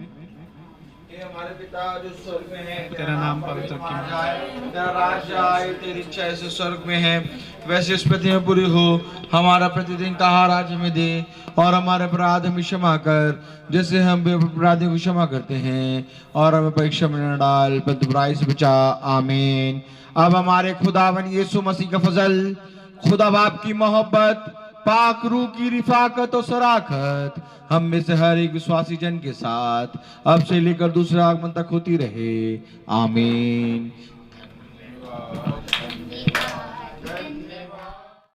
हमारे पिता जो स्वर्ग में है, तेरा नाम पवित्र जाए, तेरा राज्य आए, तेरी इच्छा ऐसे स्वर्ग में है वैसे इस पृथ्वी में पूरी हो। हमारा प्रतिदिन का आहार आज हमें दे, और हमारे अपराध हमें क्षमा कर जैसे हम भी अपराधियों को क्षमा करते हैं, और हमें परीक्षा में न डाल परंतु बुराई से बचा, आमीन। अब हमारे खुदावन यीशु मसीह का फजल, खुदा बाप की मोहब्बत, पाक रूह की रिफाकत और सराखत हम में से हर एक विश्वासी जन के साथ अब से लेकर दूसरे आगमन तक होती रहे, आमीन।